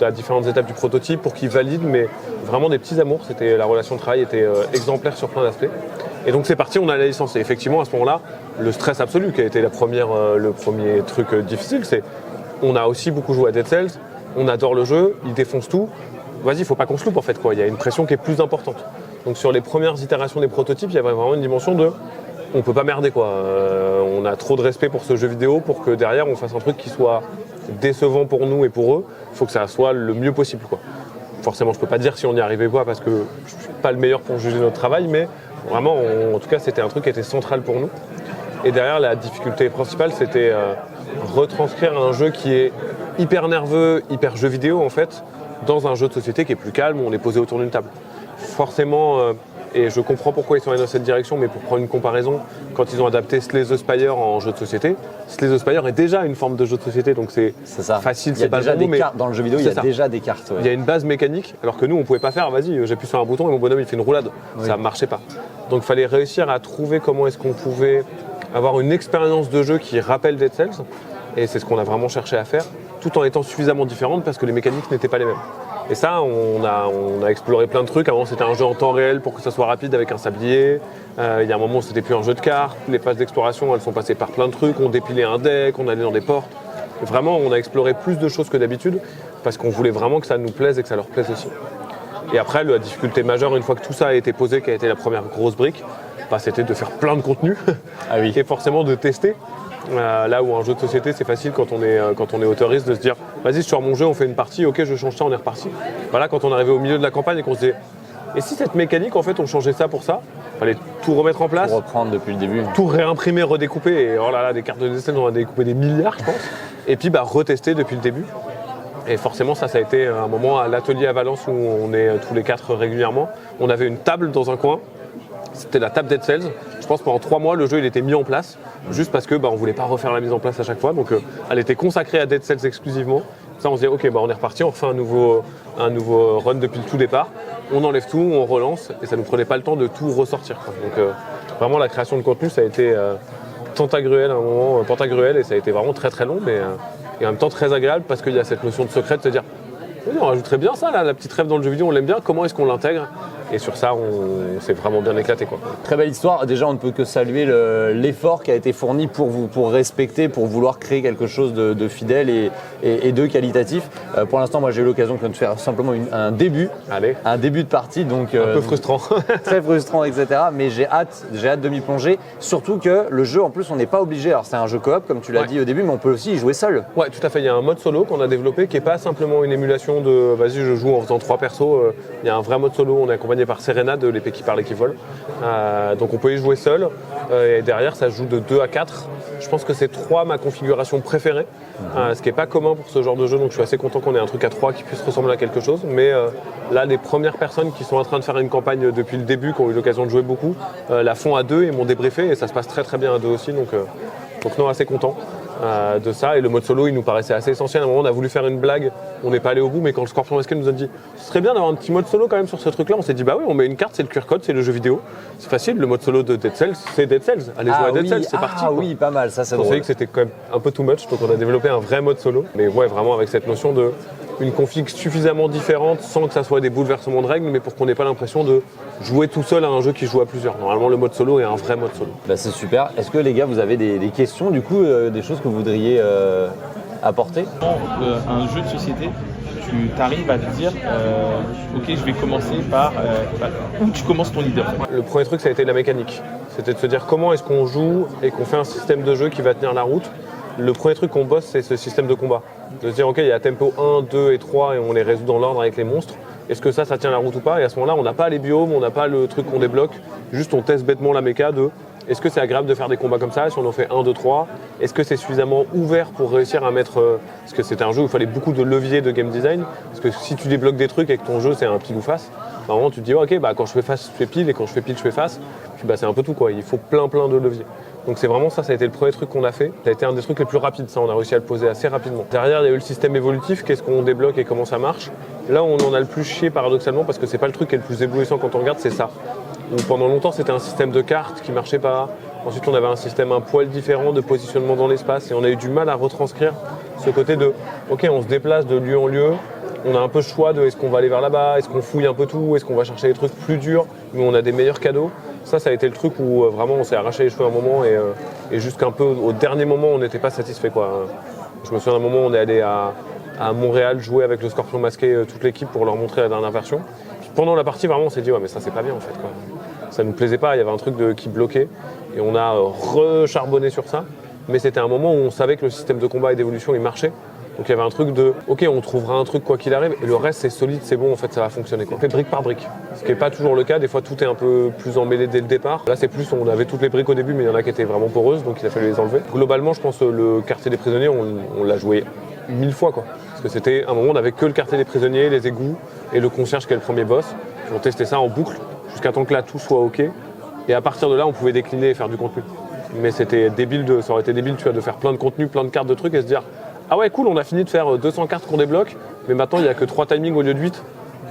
à différentes étapes du prototype pour qu'ils valident, mais vraiment des petits amours. La relation de travail était exemplaire sur plein d'aspects. Et donc c'est parti, on a la licence. Et effectivement, à ce moment-là, le stress absolu qui a été le premier truc difficile, c'est on a aussi beaucoup joué à Dead Cells, on adore le jeu, il défonce tout. Vas-y, il faut pas qu'on se loupe en fait quoi. Il y a une pression qui est plus importante. Donc sur les premières itérations des prototypes, il y avait vraiment une dimension de on peut pas merder quoi. On a trop de respect pour ce jeu vidéo pour que derrière on fasse un truc qui soit décevant pour nous et pour eux. Il faut que ça soit le mieux possible quoi. Forcément, je peux pas dire si on y arrivait ou pas parce que je suis pas le meilleur pour juger notre travail, mais vraiment, en tout cas, c'était un truc qui était central pour nous. Et derrière, la difficulté principale, c'était retranscrire un jeu qui est hyper nerveux, hyper jeu vidéo en fait, dans un jeu de société qui est plus calme où on est posé autour d'une table. Forcément. Et je comprends pourquoi ils sont allés dans cette direction, mais pour prendre une comparaison, quand ils ont adapté Slay the Spire en jeu de société, Slay the Spire est déjà une forme de jeu de société, donc c'est facile, c'est pas déjà le mot, des cartes dans le jeu vidéo, il y a déjà des cartes. Ouais. Il y a une base mécanique, alors que nous on pouvait pas faire, vas-y, j'appuie sur un bouton et mon bonhomme il fait une roulade, ça marchait pas. Donc il fallait réussir à trouver comment est-ce qu'on pouvait avoir une expérience de jeu qui rappelle Dead Cells, et c'est ce qu'on a vraiment cherché à faire, tout en étant suffisamment différente parce que les mécaniques n'étaient pas les mêmes. Et ça, on a exploré plein de trucs. Avant, c'était un jeu en temps réel pour que ça soit rapide avec un sablier. Il y a un moment où c'était plus un jeu de cartes. Les phases d'exploration, elles sont passées par plein de trucs. On dépilait un deck, on allait dans des portes. Et vraiment, on a exploré plus de choses que d'habitude parce qu'on voulait vraiment que ça nous plaise et que ça leur plaise aussi. Et après, la difficulté majeure, une fois que tout ça a été posé, qui a été la première grosse brique, c'était de faire plein de contenu et forcément de tester. Là où un jeu de société c'est facile quand on est auteuriste de se dire vas-y sur mon jeu on fait une partie, ok je change ça, on est reparti. Voilà, quand on arrivait au milieu de la campagne et qu'on se disait et si cette mécanique en fait on changeait ça pour ça, fallait tout remettre en place, tout reprendre depuis le début, tout réimprimer, redécouper et oh là là des cartes de Dead Cells on a découpé des milliards je pense et puis retester depuis le début. Et forcément ça a été un moment à l'atelier à Valence où on est tous les 4 régulièrement. On avait une table dans un coin, c'était la table Dead Cells. Je pense pendant 3 mois le jeu il était mis en place juste parce que on voulait pas refaire la mise en place à chaque fois, donc elle était consacrée à Dead Cells exclusivement. Ça on se dit ok on est reparti, on refait un nouveau run depuis le tout départ, on enlève tout, on relance et ça nous prenait pas le temps de tout ressortir quoi. Donc vraiment la création de contenu ça a été tentagruel à un moment, pentagruel et ça a été vraiment très très long mais et en même temps très agréable parce qu'il y a cette notion de secret de se dire on rajouterait bien ça là, la petite rêve dans le jeu vidéo on l'aime bien, comment est-ce qu'on l'intègre? Et sur ça, on s'est vraiment bien éclaté quoi. Très belle histoire. Déjà, on ne peut que saluer l'effort qui a été fourni pour respecter, pour vouloir créer quelque chose de fidèle et de qualitatif. Pour l'instant, moi, j'ai eu l'occasion de faire simplement un début de partie, donc un peu frustrant, très frustrant, etc. Mais j'ai hâte de m'y plonger. Surtout que le jeu, en plus, on n'est pas obligé. Alors, c'est un jeu coop, comme tu l'as dit au début, mais on peut aussi y jouer seul. Ouais, tout à fait. Il y a un mode solo qu'on a développé qui n'est pas simplement une émulation de vas-y, je joue en faisant 3 persos. Il y a un vrai mode solo. On est accompagné par Serena de l'épée qui parle et qui vole. Donc on peut y jouer seul et derrière ça se joue de 2 à 4. Je pense que c'est 3 ma configuration préférée, ce qui n'est pas commun pour ce genre de jeu, donc je suis assez content qu'on ait un truc à 3 qui puisse ressembler à quelque chose. Mais là les premières personnes qui sont en train de faire une campagne depuis le début, qui ont eu l'occasion de jouer beaucoup, la font à 2 et m'ont débriefé et ça se passe très très bien à 2 aussi, donc non assez content. de ça. Et le mode solo, il nous paraissait assez essentiel. À un moment, on a voulu faire une blague, on n'est pas allé au bout, mais quand le Scorpion Masqué nous a dit ce serait bien d'avoir un petit mode solo quand même sur ce truc-là, on s'est dit bah oui, on met une carte, c'est le QR code, c'est le jeu vidéo. C'est facile, le mode solo de Dead Cells, c'est Dead Cells. Allez jouer à Dead Cells, c'est parti. Ah oui, pas mal, ça c'est On drôle. s'est dit que c'était quand même un peu too much, donc on a développé un vrai mode solo. Mais ouais, vraiment avec cette notion de une config suffisamment différente sans que ça soit des bouleversements de règles, mais pour qu'on n'ait pas l'impression de jouer tout seul à un jeu qui joue à plusieurs. Normalement, le mode solo est un vrai mode solo. Bah, c'est super. Est-ce que les gars, vous avez des questions, du coup, des choses que vous voudriez apporter? Un jeu de société, tu arrives à te dire ok, je vais commencer par où tu commences ton idée. Le premier truc, ça a été la mécanique. C'était de se dire comment est-ce qu'on joue et qu'on fait un système de jeu qui va tenir la route. Le premier truc qu'on bosse, c'est ce système de combat. De se dire, ok, il y a tempo 1, 2 et 3 et on les résout dans l'ordre avec les monstres. Est-ce que ça tient la route ou pas? Et à ce moment-là, on n'a pas les biomes, on n'a pas le truc qu'on débloque. Juste, on teste bêtement la méca de est-ce que c'est agréable de faire des combats comme ça? Si on en fait 1, 2, 3, est-ce que c'est suffisamment ouvert pour réussir à mettre. Parce que c'était un jeu où il fallait beaucoup de leviers de game design. Parce que si tu débloques des trucs et que ton jeu c'est un pile ou face, normalement tu te dis, ok, bah, quand je fais face, je fais pile et quand je fais pile, je fais face. Puis bah, c'est un peu tout quoi. Il faut plein de leviers. Donc c'est vraiment ça a été le premier truc qu'on a fait. Ça a été un des trucs les plus rapides, ça, on a réussi à le poser assez rapidement. Derrière, il y a eu le système évolutif, qu'est-ce qu'on débloque et comment ça marche. Là, on en a le plus chié paradoxalement parce que c'est pas le truc qui est le plus éblouissant quand on regarde, c'est ça. Où pendant longtemps, c'était un système de cartes qui marchait pas. Ensuite, on avait un système un poil différent de positionnement dans l'espace et on a eu du mal à retranscrire ce côté de ok, on se déplace de lieu en lieu. On a un peu le choix de est-ce qu'on va aller vers là-bas, est-ce qu'on fouille un peu tout, est-ce qu'on va chercher des trucs plus durs, mais on a des meilleurs cadeaux. Ça a été le truc où vraiment on s'est arraché les cheveux un moment et jusqu'un peu au dernier moment on n'était pas satisfait quoi. Je me souviens d'un moment où on est allé à Montréal jouer avec le Scorpion Masqué, toute l'équipe pour leur montrer la dernière version. Puis pendant la partie vraiment on s'est dit ouais mais ça c'est pas bien en fait quoi. Ça nous plaisait pas, il y avait un truc qui bloquait et on a recharbonné sur ça. Mais c'était un moment où on savait que le système de combat et d'évolution il marchait. Donc il y avait un truc de ok on trouvera un truc quoi qu'il arrive et le reste c'est solide, c'est bon en fait ça va fonctionner quoi. On fait brique par brique, ce qui n'est pas toujours le cas, des fois tout est un peu plus emmêlé dès le départ. Là c'est plus on avait toutes les briques au début mais il y en a qui étaient vraiment poreuses donc il a fallu les enlever. Globalement je pense le quartier des prisonniers on l'a joué 1000 fois quoi. Parce que c'était un moment où on n'avait que le quartier des prisonniers, les égouts et le concierge qui est le premier boss. Puis on testait ça en boucle jusqu'à temps que là tout soit ok et à partir de là on pouvait décliner et faire du contenu. Mais c'était débile ça aurait été débile tu vois, de faire plein de contenu, plein de cartes de trucs et se dire ah ouais cool on a fini de faire 200 cartes qu'on débloque mais maintenant il n'y a que 3 timings au lieu de 8.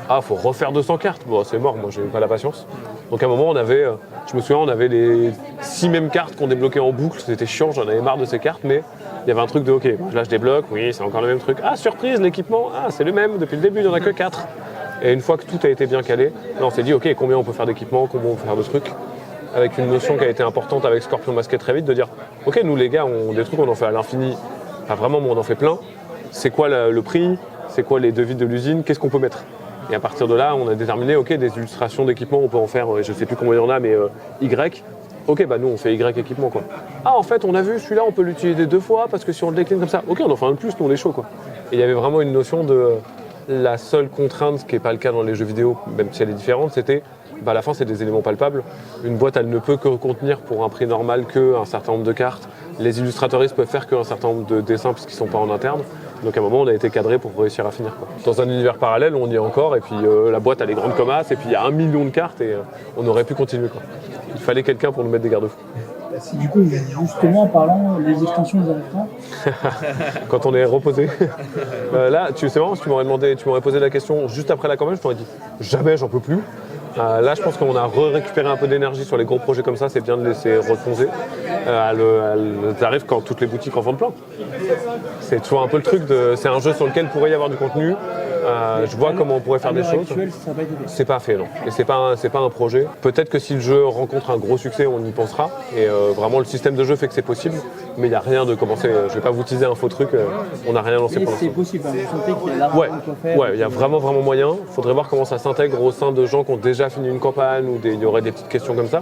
Ah faut refaire 200 cartes, bon c'est mort, moi j'ai pas la patience. Donc à un moment on avait, je me souviens on avait les 6 mêmes cartes qu'on débloquait en boucle, c'était chiant, j'en avais marre de ces cartes mais il y avait un truc de ok, là je débloque, oui c'est encore le même truc, ah surprise l'équipement, ah c'est le même, depuis le début il n'y en a que 4. Et une fois que tout a été bien calé, là on s'est dit ok combien on peut faire d'équipements, combien on peut faire de trucs. Avec une notion qui a été importante avec Scorpion Masqué très vite de dire ok nous les gars des trucs on en fait à l'infini. Enfin vraiment, on en fait plein. C'est quoi le prix? C'est quoi les devis de l'usine? Qu'est-ce qu'on peut mettre? Et à partir de là, on a déterminé, ok, des illustrations d'équipement, on peut en faire, je sais plus combien il y en a, mais Y. Ok, bah nous, on fait Y équipement, quoi. Ah, en fait, on a vu, celui-là, on peut l'utiliser 2 fois, parce que si on le décline comme ça, ok, on en fait un de plus, nous, on est chaud, quoi. Et il y avait vraiment une notion de la seule contrainte, ce qui n'est pas le cas dans les jeux vidéo, même si elle est différente, c'était à la fin, c'est des éléments palpables. Une boîte, elle ne peut que contenir pour un prix normal qu'un certain nombre de cartes. Les illustrateuristes peuvent faire qu'un certain nombre de dessins parce qu'ils ne sont pas en interne. Donc à un moment, on a été cadré pour réussir à finir. Quoi. Dans un univers parallèle, on y est encore. Et puis la boîte, elle est grande comme as. Et puis il y a 1 million de cartes et on aurait pu continuer. Quoi. Il fallait quelqu'un pour nous mettre des garde-fous. Du coup, justement, en parlant, les extensions, ils arrivent quand? Quand on est reposé. Là, c'est marrant, tu m'aurais posé la question juste après la campagne, je t'aurais dit jamais, j'en peux plus. Là, je pense qu'on a récupéré un peu d'énergie sur les gros projets comme ça, c'est bien de laisser reposer. Ça arrive quand toutes les boutiques en vendent plein. C'est toujours un peu le truc c'est un jeu sur lequel pourrait y avoir du contenu. Je vois comment on pourrait faire des choses. C'est pas fait, non. Et c'est pas un projet. Peut-être que si le jeu rencontre un gros succès, on y pensera. Et vraiment, le système de jeu fait que c'est possible. Mais il n'y a rien de commencer. Je vais pas vous teaser un faux truc. On n'a rien lancé pour l'instant. C'est possible. Vous sentez qu'il y a largement quoi faire. Ouais, il y a vraiment moyen. Il faudrait voir comment ça s'intègre au sein de gens qui ont déjà fini une campagne ou il y aurait des petites questions comme ça.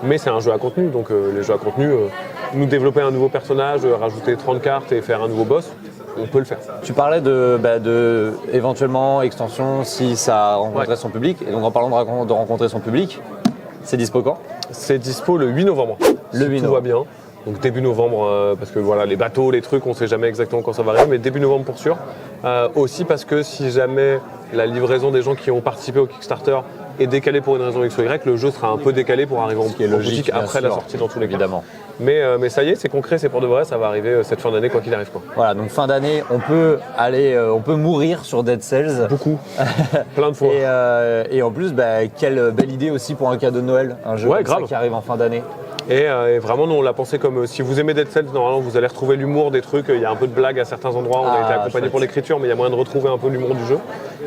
Mais c'est un jeu à contenu. Donc les jeux à contenu, nous développer un nouveau personnage, rajouter 30 cartes et faire un nouveau boss. On peut le faire. Tu parlais de éventuellement extension si ça rencontrait son public. Et donc en parlant de rencontrer son public, c'est dispo quand? C'est dispo le 8 novembre. Le 8 tout novembre. va bien. Donc début novembre, parce que voilà, les bateaux, les trucs, on ne sait jamais exactement quand ça va arriver, mais début novembre pour sûr. Aussi parce que si jamais la livraison des gens qui ont participé au Kickstarter est décalé pour une raison X ou Y, le jeu sera un peu décalé pour arriver en boutique après la sortie dans tous les cas. Évidemment. Mais ça y est, c'est concret, c'est pour de vrai, ça va arriver cette fin d'année quoi qu'il arrive. Quoi. Voilà, donc fin d'année, on peut mourir sur Dead Cells. Beaucoup, plein de fois. Et en plus, quelle belle idée aussi pour un cadeau de Noël, un jeu comme ça qui arrive en fin d'année. Et vraiment, nous, on l'a pensé comme si vous aimez Dead Cells, normalement, vous allez retrouver l'humour des trucs. Il y a un peu de blague à certains endroits. On a été accompagné pour l'écriture, mais il y a moyen de retrouver un peu l'humour du jeu.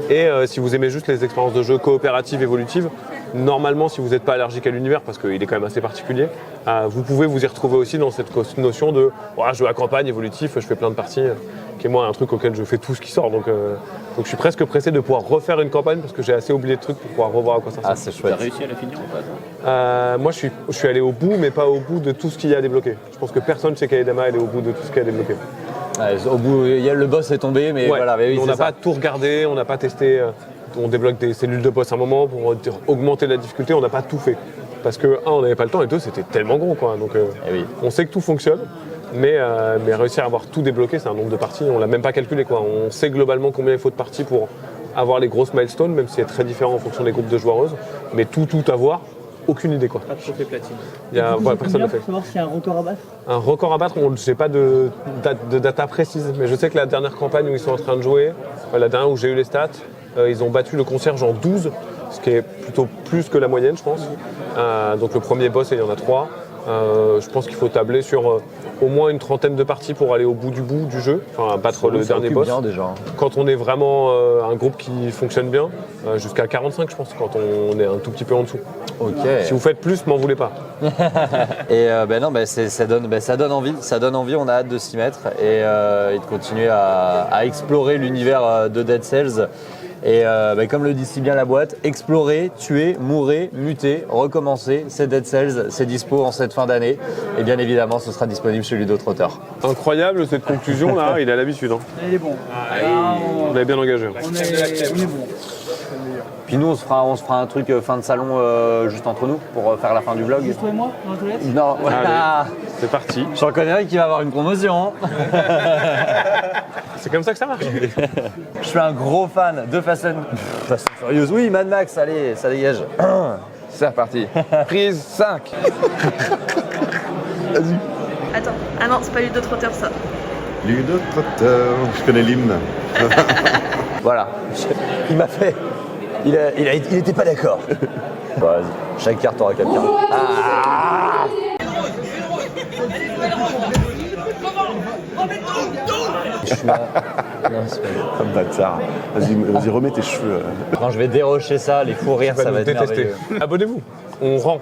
Et si vous aimez juste les expériences de jeu coopératives, évolutives, normalement, si vous n'êtes pas allergique à l'univers, parce qu'il est quand même assez particulier, vous pouvez vous y retrouver aussi dans cette notion de jeu à campagne, évolutif, je fais plein de parties, qui est moi un truc auquel je fais tout ce qui sort. Donc je suis presque pressé de pouvoir refaire une campagne parce que j'ai assez oublié de trucs pour pouvoir revoir à quoi ça ressemble. Ah, c'est chouette. T'as réussi à la finir ou pas moi, je suis allé au bout, mais pas au bout de tout ce qu'il y a à débloquer. Je pense que personne chez Kaedama est allé au bout de tout ce qu'il y a à débloquer. Au bout, le boss est tombé, mais voilà. Mais oui, on n'a pas tout regardé, on n'a pas testé. On débloque des cellules de boss à un moment pour augmenter la difficulté, on n'a pas tout fait. Parce que, on n'avait pas le temps, et deux, c'était tellement gros. Quoi. Donc, on sait que tout fonctionne, mais réussir à avoir tout débloqué, c'est un nombre de parties, on ne l'a même pas calculé. Quoi. On sait globalement combien il faut de parties pour avoir les grosses milestones, même si c'est très différent en fonction des groupes de joueuses. Mais tout avoir, aucune idée. Quoi. Pas de trophée platine. Personne ne le fait. Pour savoir s'il y a un record à battre. Un record à battre, je n'ai pas de data précise, mais je sais que la dernière campagne où ils sont en train de jouer, la dernière où j'ai eu les stats, ils ont battu le concierge en 12, ce qui est plutôt plus que la moyenne, je pense. Donc le premier boss, il y en a 3. Je pense qu'il faut tabler sur au moins une trentaine de parties pour aller au bout du jeu, enfin battre le dernier boss. Bien, déjà. Quand on est vraiment un groupe qui fonctionne bien, jusqu'à 45 je pense, quand on est un tout petit peu en dessous. Ok. Si vous faites plus, m'en voulez pas. Et ça donne envie, on a hâte de s'y mettre et de continuer à explorer l'univers de Dead Cells. Et comme le dit si bien la boîte, explorer, tuer, mourir, muter, recommencer, c'est Dead Cells, c'est dispo en cette fin d'année. Et bien évidemment, ce sera disponible chez Ludo-Trotteur. Incroyable cette conclusion là, il a l'habitude. Hein. Il est bon. On est bien engagé. On est bon. Puis nous, on se fera un truc fin de salon juste entre nous pour faire la fin du vlog. Juste toi et moi dans la toilette. Non, voilà. C'est parti. J'en connais un qui va avoir une promotion. C'est comme ça que ça marche. Je suis un gros fan de Fast and Furious. Oui, Mad Max, allez, ça dégage. C'est reparti. Prise 5. Vas-y. Attends, ah non, c'est pas Ludo-Trotteur ça. Ludo-Trotteur, je connais l'hymne. Voilà, il m'a fait. Il était pas d'accord. Bon, vas-y, chaque carte aura quelqu'un. Ah je suis là. Non, c'est pas bon. Comme bâtard. Vas-y, remets tes cheveux. Quand je vais dérocher ça, les fous rires, ça va être détester. merveilleux. Abonnez-vous, on rend.